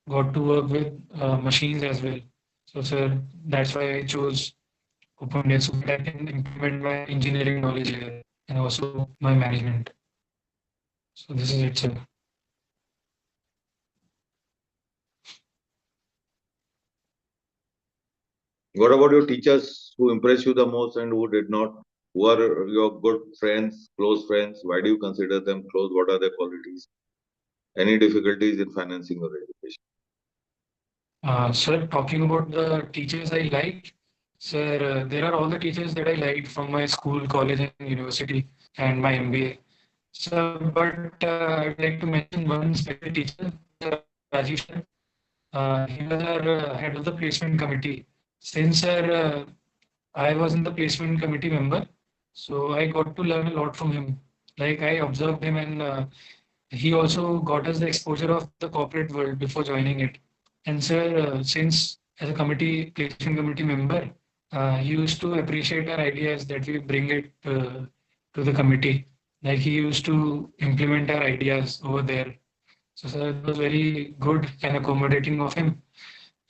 got to work with machines as well. So, sir, that's why I chose Oppo India so that I can implement my engineering knowledge here and also my management. So this is it, sir. What about your teachers who impressed you the most and who did not? Who are your good friends, close friends? Why do you consider them close? What are their qualities? Any difficulties in financing your education? Sir, talking about the teachers I like, sir, there are all the teachers that I liked from my school, college, and university, and my MBA. So, but I'd like to mention one special teacher, Rajiv sir. He was our head of the placement committee. Since I was in the placement committee member, so I got to learn a lot from him. Like I observed him, and he also got us the exposure of the corporate world before joining it. And sir, since as a placement committee member, he used to appreciate our ideas that we bring it to the committee. Like he used to implement our ideas over there. So sir, it was very good and accommodating of him.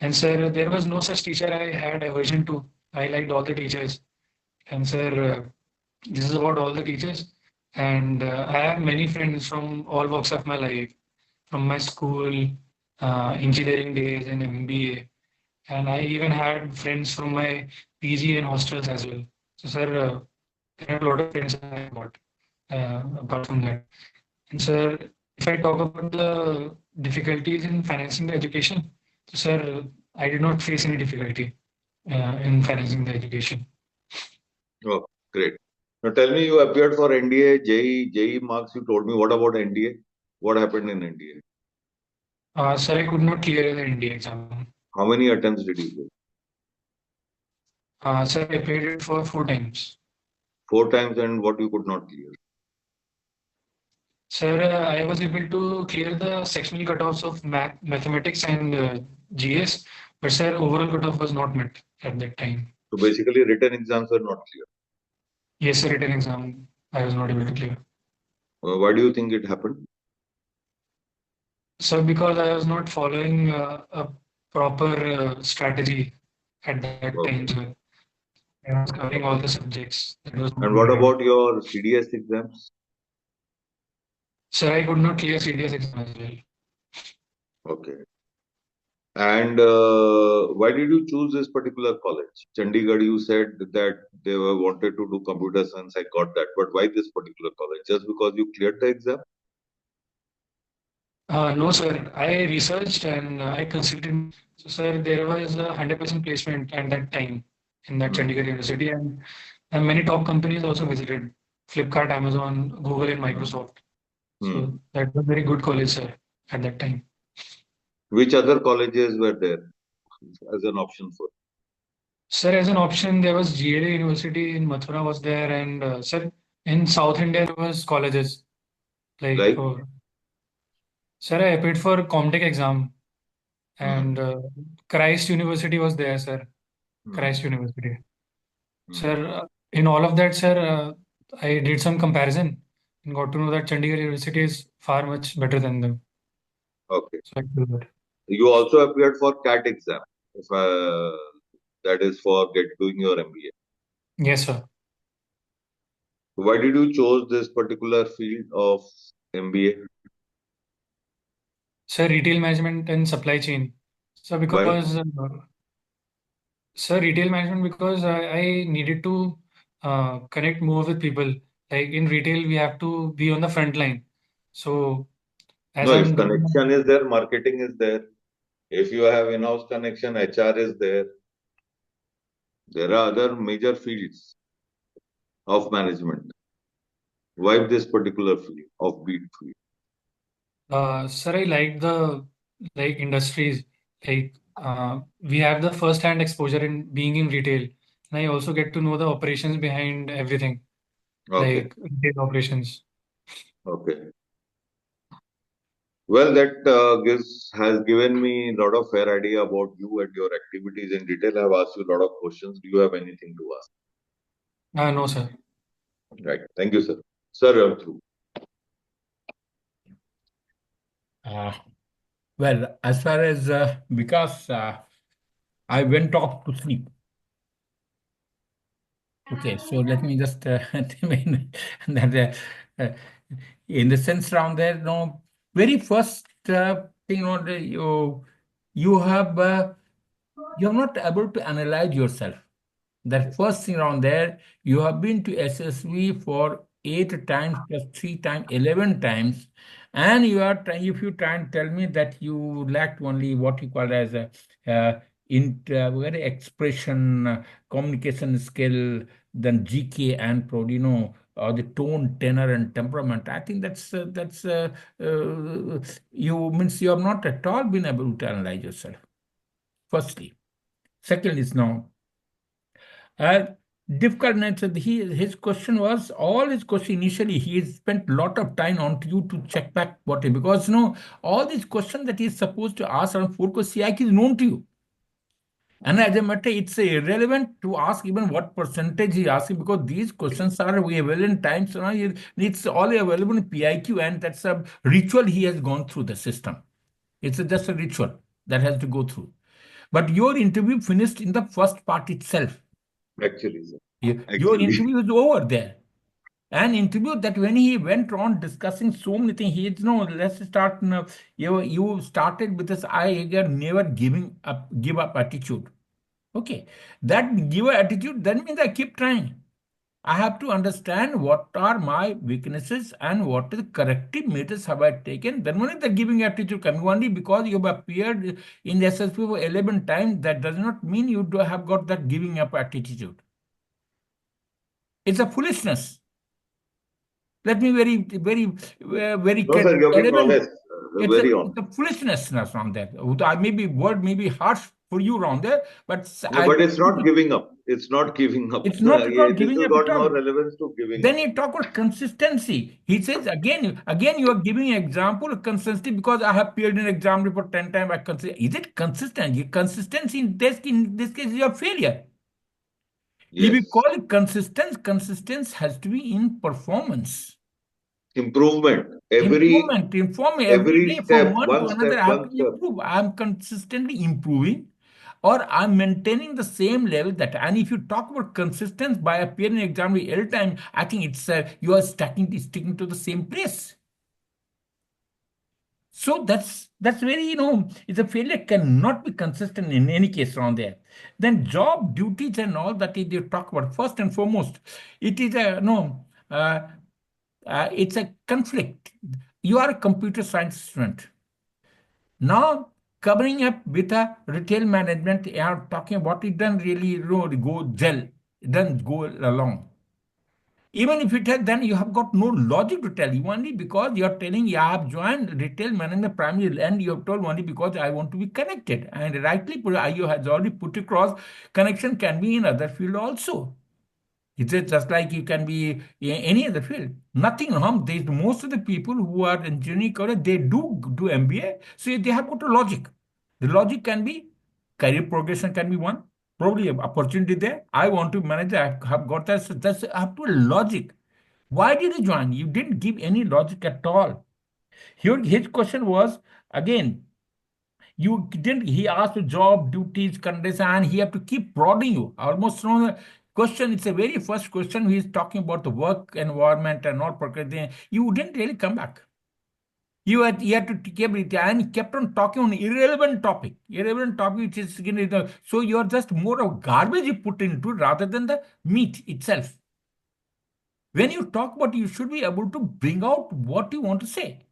And sir, there was no such teacher I had aversion to. I liked all the teachers. And sir, this is about all the teachers. And I have many friends from all walks of my life, from my school, engineering days, and MBA. And I even had friends from my PG and hostels as well. So, sir, there are a lot of friends I got apart from that. And, sir, if I talk about the difficulties in financing the education, Sir, I did not face any difficulty in financing the education. Oh, great. Now tell me, you appeared for NDA, JE marks. You told me. What about NDA? What happened in NDA? Sir, I could not clear the ND exam. How many attempts did you give? Sir, I paid it for 4 times. 4 times, and what you could not clear? Sir, I was able to clear the sectional cutoffs of mathematics and GS, but sir, overall cutoff was not met at that time. So basically, written exams were not clear. Yes, sir, written exam I was not able to clear. Why do you think it happened? Sir, because I was not following a proper strategy at that Okay. time, sir. I was covering all the subjects. That was not And what needed. about your CDS exams? Sir, I could not clear CDS exam as well. Okay. And why did you choose this particular college? Chandigarh, you said that they were wanted to do computer science. I got that. But why this particular college? Just because you cleared the exam? No, sir. I researched and I consulted. So, sir, there was a 100% placement at that time in that Hmm. Chandigarh University, and many top companies also visited Flipkart, Amazon, Google, and Hmm. Microsoft. Hmm. So that was very good college, sir, at that time. Which other colleges were there as an option for? Sir, as an option, there was GLA University in Mathura was there, and sir, in South India there was colleges like Like? for. Sir, I applied for Comtech exam, Hmm. and Christ University was there, sir. Hmm. Christ University. Hmm. Sir, in all of that, sir, I did some comparison and got to know that Chandigarh University is far much better than them. Okay. So I do that. You also appeared for CAT exam, if that is for doing your MBA. Yes, sir. Why did you chose this particular field of MBA? Sir, retail management and supply chain. So Why? because, sir, retail management because I needed to connect more with people. Like in retail, we have to be on the front line. So as No, if I'm doing, connection is there, marketing is there. If you have in-house connection, HR is there. There are other major fields of management. Why this particular field of beat field? sir, I like the like industries. Like we have the first-hand exposure in being in retail, and I also get to know the operations behind everything, Okay, like retail operations. okay. Well, that has given me a lot of fair idea about you and your activities in detail. I've asked you a lot of questions. Do you have anything to ask? No, sir. Right. Thank you, sir. Sir, you're through. Uh, well, as far as because I went off to sleep. Okay, so let me just that in the sense around there, no, very first thing, you have you're not able to analyze yourself. That first thing around there, you have been to SSV for 8 times plus 3 times, 11 times, and you are trying. If you try and tell me that you lacked only what you call as a very expression, communication skill, then GK and or the tone, tenor, and temperament. I think you means you have not at all been able to analyze yourself. Firstly, second is now. Uh, Difficult nature. His question was all his question initially. He spent a lot of time on to you to check back what because all these questions that he's supposed to ask around 4 CIQ is known to you. And as a matter, it's irrelevant to ask even what percentage he asking because these questions are available in times. It's all available in PIQ, and that's a ritual he has gone through the system. It's just a ritual that has to go through. But your interview finished in the first part itself. Actually, sir. Your Actually. interview is over there. An interview that when he went on discussing so many things, he no, let's start. No, you started with this I get never giving up, give up attitude. Okay, that give up attitude, that means I keep trying. I have to understand what are my weaknesses and what is the corrective measures have I taken. Then only the giving aptitude coming. Only because you have appeared in the SSP for 11 times, that does not mean you do have got that giving up attitude. It's a foolishness. Let me very No, sir, you have been 11. honest. It's Very a honest. foolishness from there. I maybe word may be harsh for you around there, but No, but it's not giving up. It's not giving up. it's not at all This giving has up at got no all. relevance to giving Then up. you talk about consistency. He says again, you are giving an example of consistency because I have appeared in exam report 10 times. I consider, is it consistent? Consistency in this case is your failure. If you call Yes. it consistency has to be in performance. Improvement. Inform me every Every day from step, one to one another. step, I have one to step. improve. I'm consistently improving, or I'm maintaining the same level that. And if you talk about consistency by appearing in exam every time, I think it's you are sticking to the same place. So that's very, it's a failure cannot be consistent in any case around there. Then job duties and all that you talk about. First and foremost, it is a no. It's a conflict. You are a computer science student. Now, covering up with a retail management, you are talking about it doesn't really go gel, it doesn't go along. Even if it has, then you have got no logic to tell you only because you are telling you have joined retail management primary and you have told only because I want to be connected. And rightly put, you has already put across connection can be in other field also. It's just like you can be in any other field. Nothing wrong. There's most of the people who are engineering career, they do MBA, so they have got a logic. The logic can be career progression can be one. Probably an opportunity there. I want to manage. I have got that. So that's up to logic. Why did you join? You didn't give any logic at all. Here, his question was again you didn't, he asked job, duties, condition, and he have to keep prodding you. Almost from the question, it's a very first question. He's talking about the work environment and all progress. You didn't really come back. You had to keep it, and he kept on talking on irrelevant topic, which is so you are just more of garbage you put into rather than the meat itself. When you talk about, you should be able to bring out what you want to say.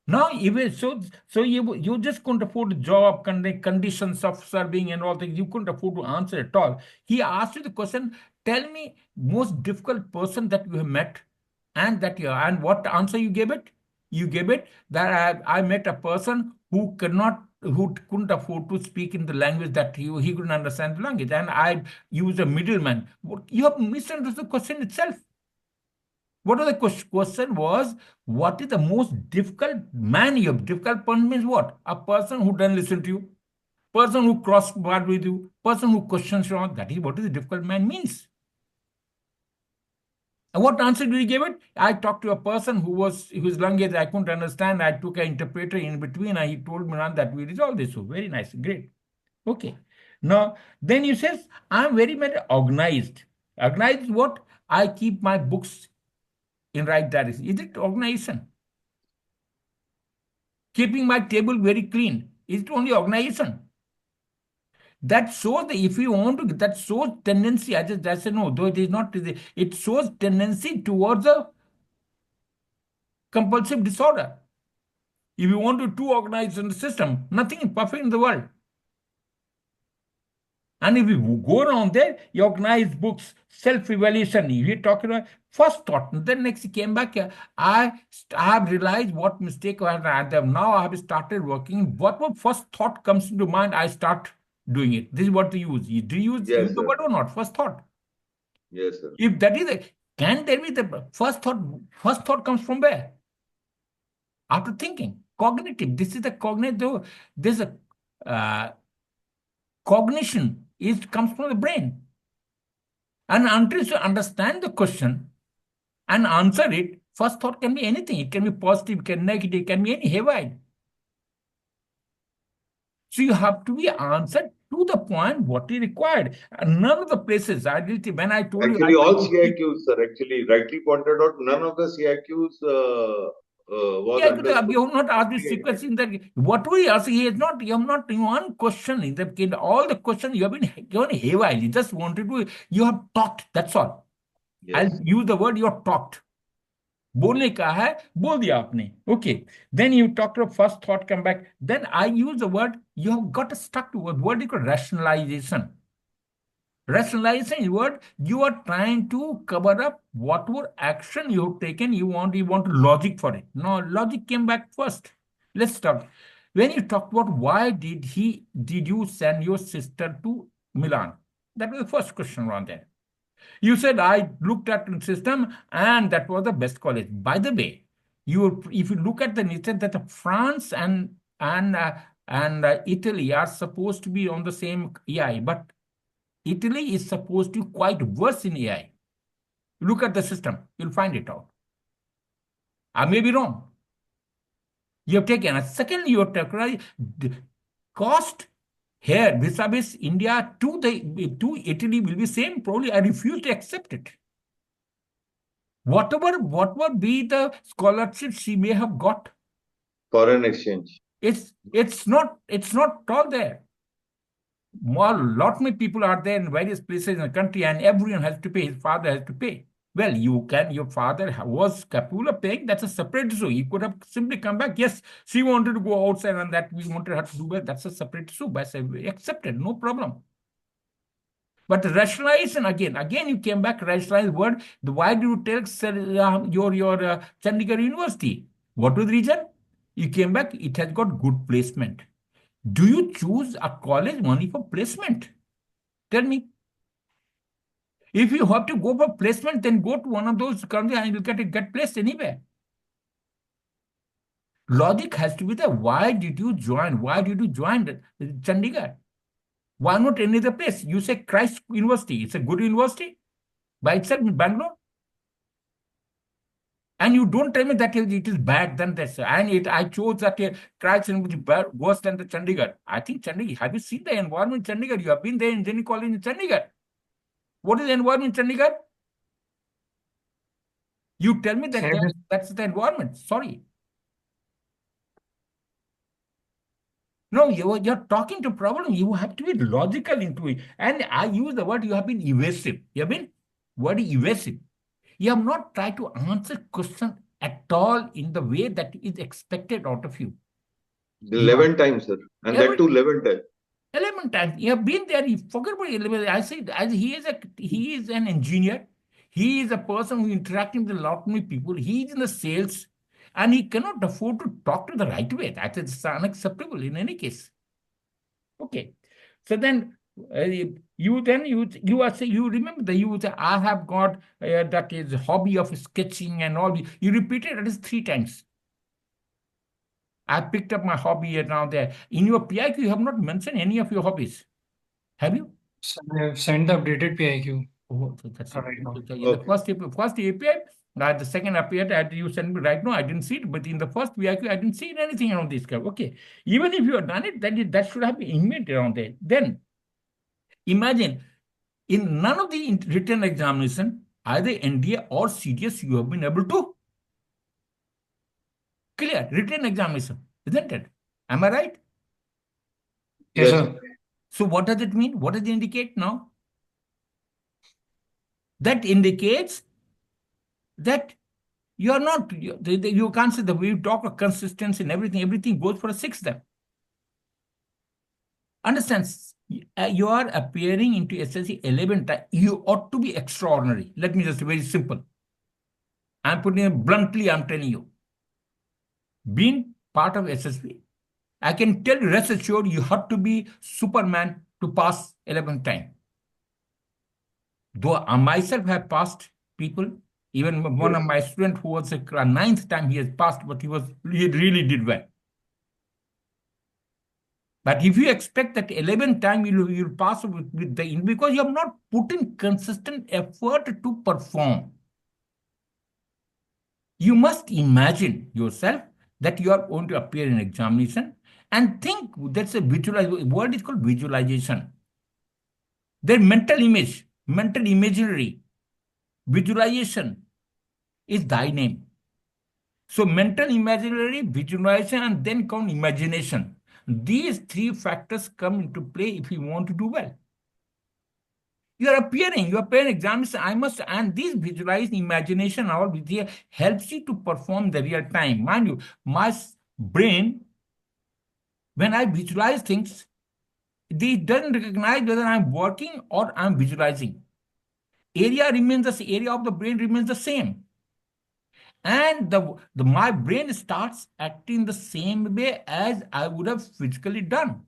Now, even so you just couldn't afford a job, conditions of serving and all things. You couldn't afford to answer at all. He asked you the question, tell me most difficult person that you have met, and and what answer you gave it? You gave it that I met a person who couldn't afford to speak in the language that he couldn't understand the language, and I used a middleman. You have misunderstood the question itself. What was the question was, what is the most difficult man you have? Difficult person means what? A person who doesn't listen to you, person who cross guard with you, person who questions you. That is what is a difficult man means. And what answer did he give it? I talked to a person whose language I couldn't understand. I took an interpreter in between and he told me that we resolved this. So very nice, great. Okay. Now, then he says, I'm very much organized. Organized is what? I keep my books in right direction. Is it organization? Keeping my table very clean. Is it only organization? That shows that if you want to, that shows tendency. I said no, though it is not, it shows tendency towards a compulsive disorder. If you want to too organize in the system, nothing is perfect in the world. And if you go around there, you organize books, self-evaluation. You talk about first thought, and then next he came back. I have realized what mistake I had. Now I have started working. What first thought comes into mind, I start doing it. This is what to use. Do you use Yes, the sir. word or not? First thought. Yes, sir. If that is can there be the first thought? First thought comes from where? After thinking. Cognitive. This is the cognitive. This is a cognition. It comes from the brain. And until you understand the question and answer it, first thought can be anything. It can be positive, it can be negative, it can be any haywire. So you have to be answered to the point what is required. And none of the places I did when I told you I Actually, all can speak. CIQs, sir, actually rightly pointed out, none of the CIQs was Yeah, but understood you have not asked the comprehended. sequence in that. What we ask, he has not, you have not one question in the kid. All the questions you have been given heavily. Just wanted to, you have talked. That's all. I'll Yes. use the word you have talked. बोलने का है बोल दिया आपने. Okay. Then you talked of first thought come back. Then I use the word, you have got stuck to a word called rationalization. Rationalization is word you are trying to cover up whatever action you have taken. You want logic for it. No, logic came back first. Let's start. When you talked about why did you send your sister to Milan? That was the first question around there. You said I looked at the system and that was the best college. By the way, if you look at the nature that France and Italy are supposed to be on the same AI, but Italy is supposed to quite worse in AI. Look at the system, you'll find it out. I may be wrong. You have taken a second, you have taken the cost here vis-a-vis India to Italy will be same. Probably I refuse to accept it. Whatever be the scholarship she may have got, Foreign exchange. it's not all there. More lot many people are there in various places in the country, and everyone has to pay. His father has to pay. Well, your father was capable of paying. That's a separate issue. He could have simply come back. Yes, she wanted to go outside, and that we wanted her to do well. That's a separate issue. But I said, accepted, no problem. But rationalization again, you came back, rationalize word. Why do you tell your Chandigarh University? What was the reason? You came back, it has got good placement. Do you choose a college only for placement? Tell me. If you have to go for placement, then go to one of those colleges and you'll get placed anywhere. Logic has to be there. Why did you join? Why did you join Chandigarh? Why not any other place? You say Christ University. It's a good university by itself in Bangalore. And you don't tell me that it is bad than this. And I chose that Christ University worse than the Chandigarh. I think Chandigarh, have you seen the environment in Chandigarh? You have been there in Engineering College in Chandigarh. What is the environment in Chandigarh? You tell me that that's the environment. Sorry. No, you're talking to problem. You have to be logical into it. And I use the word you have been evasive. You have been word evasive. You have not tried to answer question at all in the way that is expected out of you. 11 times, sir. And that too 11 times. 11 times. You have been there. You forget about 11. I said, as he is an engineer. He is a person who interacting with a lot many people. He is in the sales, and he cannot afford to talk to the right way. That is unacceptable in any case. Okay. So then you remember I have got that is hobby of sketching and all. You repeated it is 3 times. I picked up my hobby here now there. In your PIQ, you have not mentioned any of your hobbies. Have you? So I have sent the updated PIQ Oh, so that's it. right now. In the first API, the second API you sent me right now, I didn't see it. But in the first PIQ, I didn't see anything around this guy. Okay. Even if you have done it, then that should have been immediate around there. Then imagine in none of the written examination, either NDA or CDS, you have been able to clear written examination, isn't it? Am I right? Yes, Yes, sir. sir. So what does it mean? What does it indicate now? That indicates that you are not, you can't say that we talk of consistency and everything goes for a sixth then. Understand? You are appearing into SSC 11 times. You ought to be extraordinary. Let me just very simple. I'm putting it bluntly, I'm telling you. Being part of SSB, I can tell you, rest assured, you have to be Superman to pass 11th time. Though I myself have passed people, even one of my students who was a ninth time he has passed, but he really did well. But if you expect that 11th time you'll pass with the because you have not put in consistent effort to perform. You must imagine yourself that you are going to appear in examination and think that's a word is called visualization. Their mental image, mental imagery, visualization is thy name. So mental, imaginary, visualization, and then come imagination. These three factors come into play if you want to do well. You are appearing exams. I must, and this visualized imagination or visual helps you to perform the real time. Mind you, my brain, when I visualize things, it doesn't recognize whether I'm working or I'm visualizing. Area of the brain remains the same. And the my brain starts acting the same way as I would have physically done.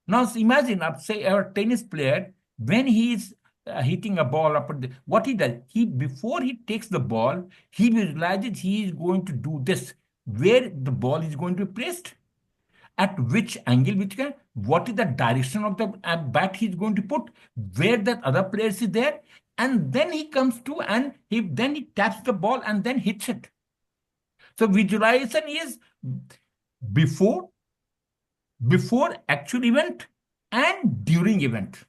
Now imagine, say, a tennis player, when he is hitting a ball up at what he does, he before he takes the ball, he visualizes he is going to do this, where the ball is going to be placed, at which angle, what is the direction of the bat he's going to put, where that other player is there, and then he comes to and he taps the ball and then hits it. So visualization is before, actual event and during event.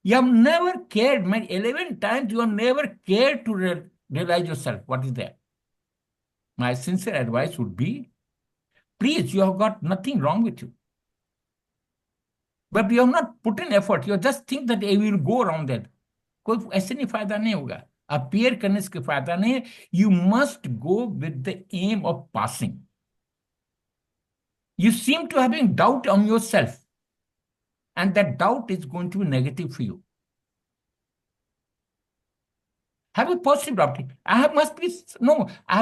You have never cared, man, 11 times you have never cared to realize yourself what is there. My sincere advice would be, please, you have got nothing wrong with you. But you have not put in effort. You just think that I will go around that. कोई ऐसे नहीं फायदा नहीं होगा. Appear करने से फायदा नहीं है. You must go with the aim of passing. You seem to having doubt on yourself, and that doubt is going to be negative for you. Have a positive doubt. I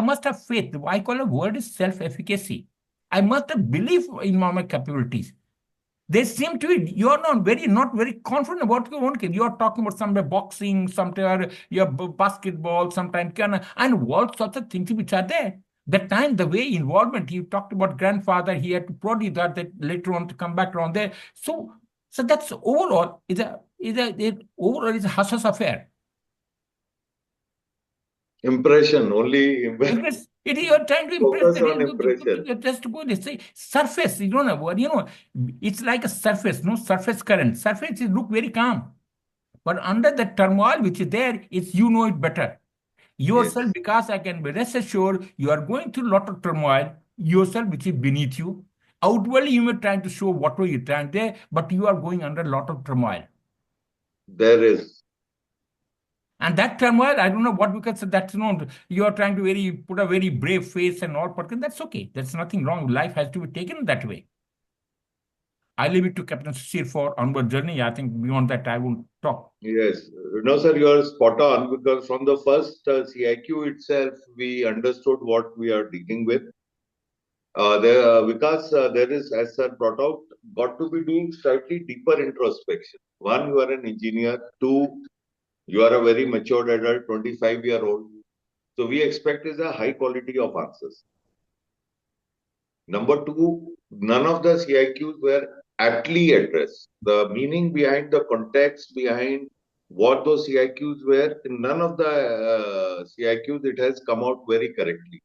must have faith. I call a word is self-efficacy. I must have belief in my capabilities. They seem to be, you are not very confident about your own game. You are talking about some boxing, sometimes your basketball, sometimes and all sorts of things which are there. That time, the way involvement, you talked about grandfather, he had to prodigy that later on to come back around there. So that's overall is a hush hush affair. Impression only. Impress. You are trying to impress. Focus on impression. You just go to say surface. You don't know. It's like a surface. No surface current. Surface is look very calm, but under the turmoil which is there, it's it better. Yourself, Yes. because I can be rest assured, you are going through a lot of turmoil. Yourself, which is beneath you. Outwardly, you may try to show what were you trying there, but you are going under a lot of turmoil. There is. And that turmoil, I don't know what, because that's you are trying to put a very brave face and all, but that's okay. There's nothing wrong. Life has to be taken that way. I leave it to Captain Sir for onward journey. I think beyond that, I won't talk. Yes. No, sir, you are spot on, because from the first CIQ itself, we understood what we are dealing with. Because there is, as sir brought out, got to be doing slightly deeper introspection. One, you are an engineer. Two, you are a very matured adult, 25-year-old. So we expect is a high quality of answers. Number two, none of the CIQs were aptly addressed. The meaning behind, the context behind what those CIQs were, in none of the CIQs it has come out very correctly.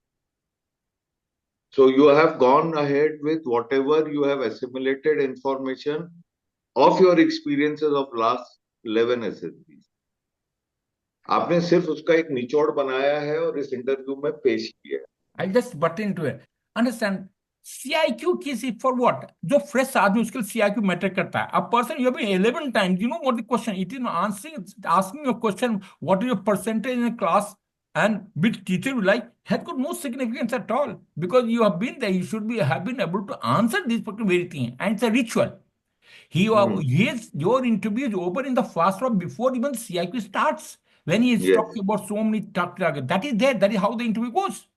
So you have gone ahead with whatever you have assimilated information of your experiences of last 11 SSBs. आपने सिर्फ उसका एक निचोड़ बनाया है और इस interview में पेश किया है. I'll just butt into it. Understand? CIQ is for what? जो fresh आदमी उसके लिए CIQ matter करता है. A person you have been 11 times. You know what the question? It is asking a question. What is your percentage in a class? And which teacher you like has got no significance at all, because you have been there. You should have been able to answer this particular very thing, and it's a ritual. Your interview is over in the fast round before even CIQ starts. When he is Yes. talking about so many targets, that is there. That is how the interview goes.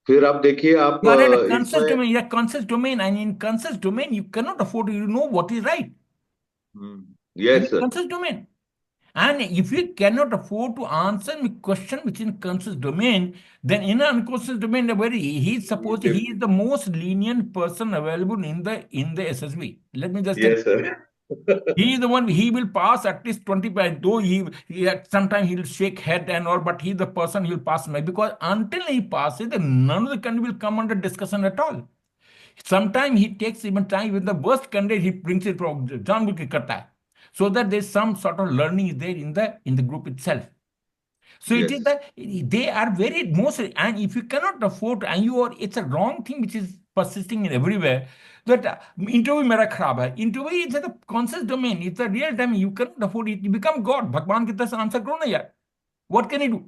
फिर आप देखिए, आप You are in a conscious इसमें domain. You're a conscious domain, and in conscious domain, you cannot afford to know what is right. In yes sir. conscious domain. And if you cannot afford to answer a question which is in conscious domain, then in an unconscious domain, he is the most lenient person available in the SSB. Let me just Yes sir. he is the one, he will pass at least 25, though sometimes he'll shake head and all, but he's the person he'll pass by, because until he passes, then none of the country will come under discussion at all. Sometimes he takes even time with the worst candidate, he brings it from John karta hai, so that there's some sort of learning there in the group itself. So it is Yes. that they are very most, and if you cannot afford, and you are, it's a wrong thing which is persisting in everywhere. That interview मेरा खराब है. Interview is a conscious domain. It's a real time. You cannot afford it. You become God. भगवान की तरह से answer करो ना यार. What can I do?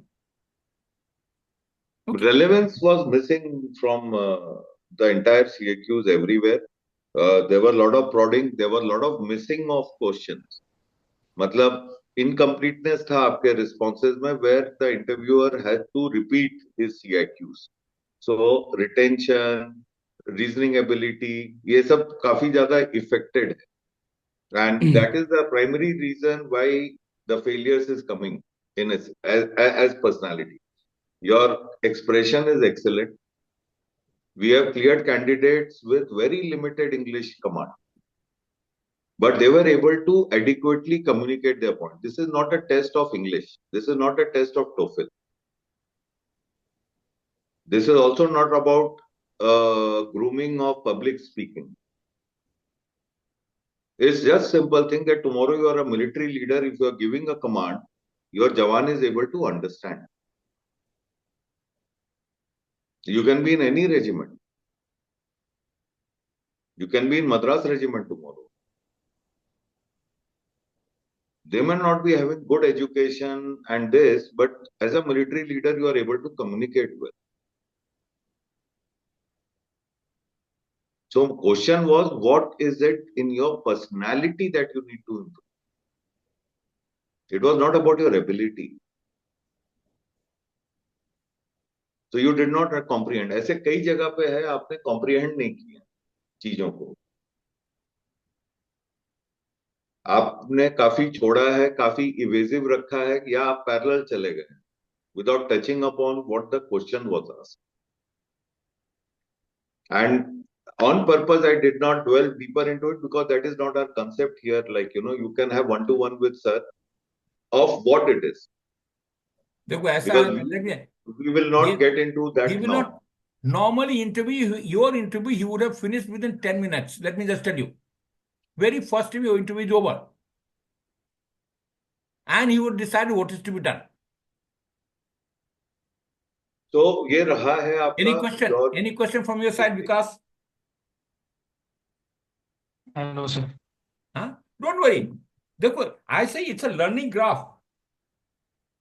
Okay. Relevance was missing from the entire CAQs everywhere. There were a lot of prodding, there were a lot of missing of questions. मतलब incompleteness था आपके responses में, where the interviewer had to repeat his CIQs. So retention, reasoning ability, ये सब काफी ज्यादा affected है. And that is the primary reason why the failures is coming in as personality. Your expression is excellent. We have cleared candidates with very limited English command, but they were able to adequately communicate their point. This is not a test of English. This is not a test of TOEFL. This is also not about grooming of public speaking. It's just simple thing that tomorrow you are a military leader. If you are giving a command, your Jawan is able to understand. You can be in any regiment. You can be in Madras regiment tomorrow. They may not be having good education and this, but as a military leader, you are able to communicate well. So question was, what is it in your personality that you need to improve? It was not about your ability. So you did not comprehend. ऐसे कई जगह पे है आपने comprehend नहीं किया चीजों को. आपने काफी छोड़ा है, काफी evasive रखा है, या आप parallel चले गए without touching upon what the question was asked. And on purpose, I did not dwell deeper into it because that is not our concept here. Like, you can have one-to-one with sir of what it is. देखो ऐसा Because है, we will not get into he that will now. not normally interview your interview. He would have finished within 10 minutes. Let me just tell you, very first interview is over, and he would decide what is to be done. So ये रहा है आपका Any question? your Any question from your side, Vikas? No, sir. Huh? Don't worry. देखो, I say it's a learning graph.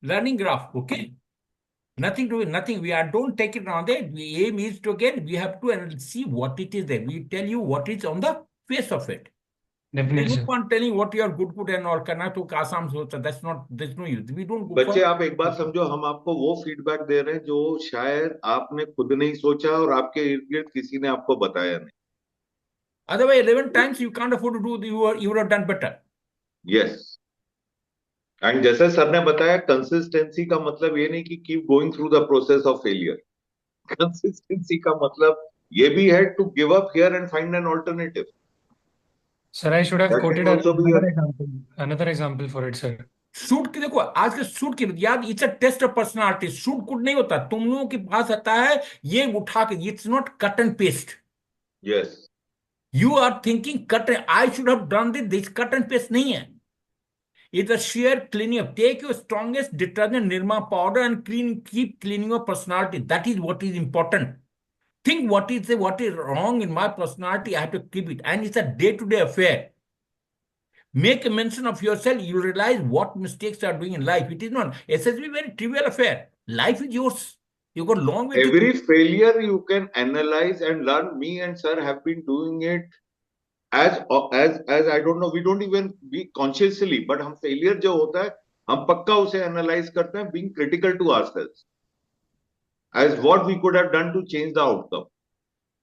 Learning graph, okay? Nothing to nothing. Don't take it on there. The aim is to again, we have to see what it is there. We tell you what is on the face of it. There's Definitely, no sir. point telling what you are good and all करना तो आसाम से होता. That's not. There's no use. We don't go बच्चे, for. आप एक बात समझो, हम आपको वो फीडबैक दे रहे हैं जो शायद आपने खुद नहीं सोचा और आपके इर्द गिर्द किसी ने आपको बताया नहीं. Otherwise, 11 times you can't afford to do. You would have done better. Yes. And जैसे सर ने बताया, कंसिस्टेंसी का मतलब ये नहीं कि keep going through the process of failure. Consistency का मतलब ये भी है to give up here and find an alternative. Sir, I should have That can quoted also be a another example for it, sir. Shoot की देखो, आज के shoot की याद, it's a test of personality. Shoot कुट नहीं होता. तुम लोगों के पास आता है ये उठा के. It's not cut and paste. yes. You are thinking cut. I should have done this. This cut and paste नहीं है. It's a sheer cleaning up. Take your strongest detergent, Nirma powder, and keep cleaning your personality. That is what is important. Think what is wrong in my personality. I have to keep it. And it's a day-to-day affair. Make a mention of yourself. You realize what mistakes you are doing in life. It is not. SSB very trivial affair. Life is yours. You got a long way to go. Every failure you can analyze and learn. Me and sir have been doing it as I don't know, we don't even be consciously, but हम failure जो होता है हम पक्का उसे analyze करते हैं, being critical to ourselves as what we could have done to change the outcome.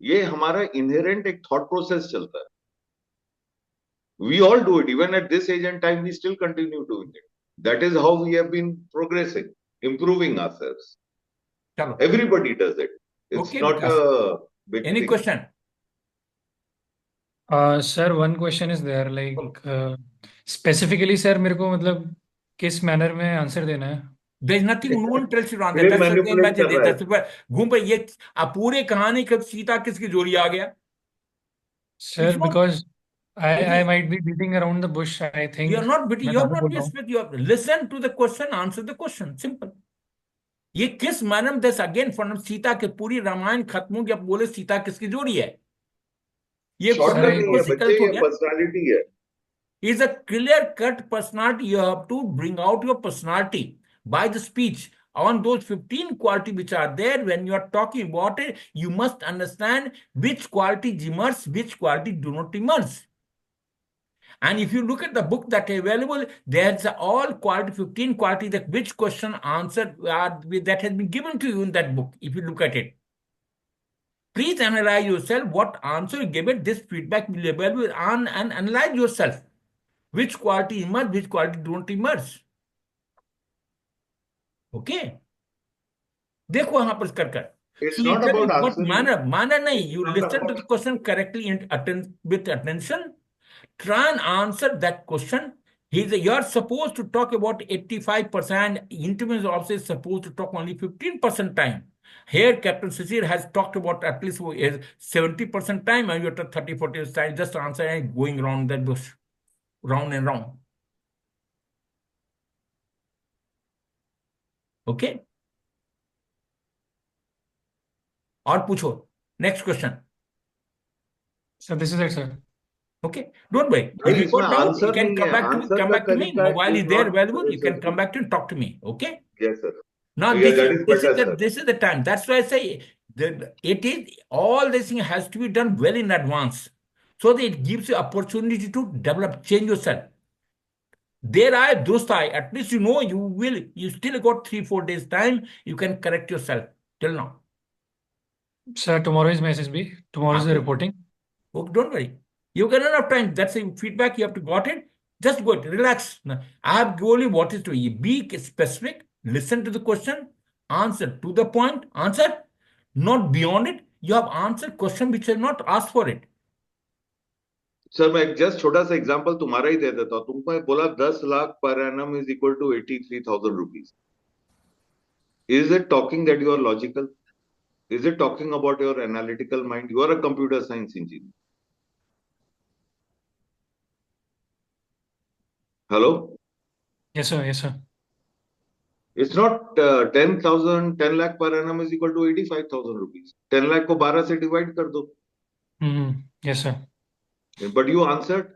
ये हमारा inherent एक thought process चलता है. We all do it. Even at this age and time, we still continue doing it. That is how we have been progressing, improving ourselves. Chalo. Everybody does it. It's Okay, not Vikas. a big Any thing. question? Sir, one question is there, like specifically, sir, मेरे को मतलब किस manner में answer देना है? There's nothing, no one tells you around that. ये That's again manipulate कर रहा है. that's why घूम पे ये पूरे कहानी कब सीता किसकी जोड़ी आ गया? Sir, It's not. because It I is. might be beating around the bush, I You are think. not beating. मैं You have ज़्यादा not बोल been रहा हूँ. expect. You have listen to the question, answer the question. Simple. ये किस मैनम this again from Sita के पूरी रामायण खत्म हो गया, बोले सीता किसकी जोड़ी है? ये Sir, क्वेश्चन शॉर्टकट it नहीं है was बच्चे, डिफिकल्ट हो ये गया। पर्सनालिटी है। Is a clear cut personality. You have to bring out your personality by the speech. On those 15 qualities which are there, when you are talking about it, you must understand which qualities emerge, which qualities do not emerge. And if you look at the book that is available, there's all quality, 15 qualities that which question answer that has been given to you in that book. If you look at it, please analyze yourself. What answer you give it, this feedback will be available and analyze yourself. Which quality emerge, which quality don't emerge. Okay? देखो यहाँ पर कर so It's you not tell me about what answering. manner नहीं, It's you not listen to about. the question correctly and with attention, try and answer that question. You're supposed to talk about 85%. Interviews also is supposed to talk only 15% time. Here, Captain Sisir has talked about at least 70% time, and you're 30-40 time just answer and going around that bush, round and round. Okay? और पूछो, next question. sir, this is it, sir. Okay, don't worry. भाई If you इसमें got doubt, you answer can नहीं come है, back to me. Answer Come का back to me. तरीका Mobile is is there not available. You can come SSB. back to and talk to me. Okay. Yes sir. Now या this is that is this is better the sir. this is the time. That's why I say that it is all this thing has to be done well in advance, so that it gives you opportunity to develop, change yourself. There I durst I. At least you know you will. You still got 3-4 days time. You can correct yourself till now. Sir, tomorrow is my SSB. Tomorrow is the Okay. reporting. Okay, don't worry. You can enough time. That's the feedback you have to got it. Just go it. Relax. Now, I have only what is to be. Be specific. Listen to the question. Answer to the point. Answer. Not beyond it. You have answered question which has not asked for it. Sir मैं एक just छोटा सा example तुम्हारा ही दे देता हूँ। तुमको बोला 10 lakh per annum is equal to 83,000 rupees. Is it talking that you are logical? Is it talking about your analytical mind? You are a computer science engineer. Hello. Yes, sir. Yes, sir. It's not 10 lakh per annum is equal to 85,000 rupees. 10 lakh को 12 से divide कर दो। Mm-hmm. Yes, sir. But you answered,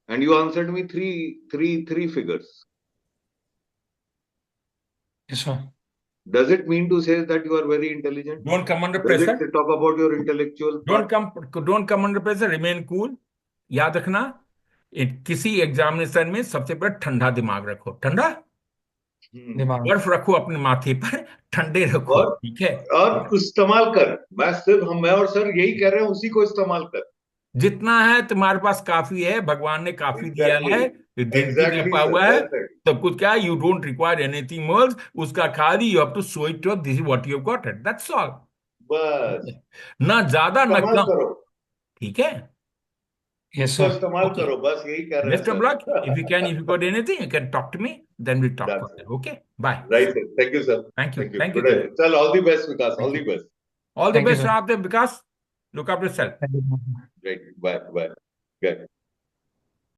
and you answered me three figures. Yes, sir. Does it mean to say that you are very intelligent? Don't come under Does it pressure. talk about your intellectual Don't part? come. Don't come under pressure. Remain cool. याद रखना, किसी examination में सबसे पहले ठंडा दिमाग रखो। ठंडा दिमाग। बर्फ रखो अपने माथे पर, ठंडे रखो। और ठीक है? और इस्तेमाल कर। मैं और सर यही कह रहे हैं, उसी को इस्तेमाल कर। जितना है तुम्हारे पास काफी है, भगवान ने काफी दिया एग्जैक्टली, है, जिंदगी एग्जैक्टली रखा सर, हुआ है, वेल सेड। सब कुछ। क्या you don't require anything more, उसका खाली you have to show it to this is what you have got it, that's all. बस ना ज्यादा ना इस्तेमाल कम। करो। ठीक है? Yes, तो sir. इस्तेमाल ओके, करो, बस यही कह रहे हैं best of luck. If you can, sir. If you got anything, you can talk to me, then we talk That's further. Okay, bye. right, sir. Thank you, sir. Thank you, Thank you. Thank you Good day. Kiran, Sir, all the best, Vikas. All thank the you. best. All the Thank you, best sir. आप Vikas, look after yourself. Thank you. Right. Bye. Bye. Good.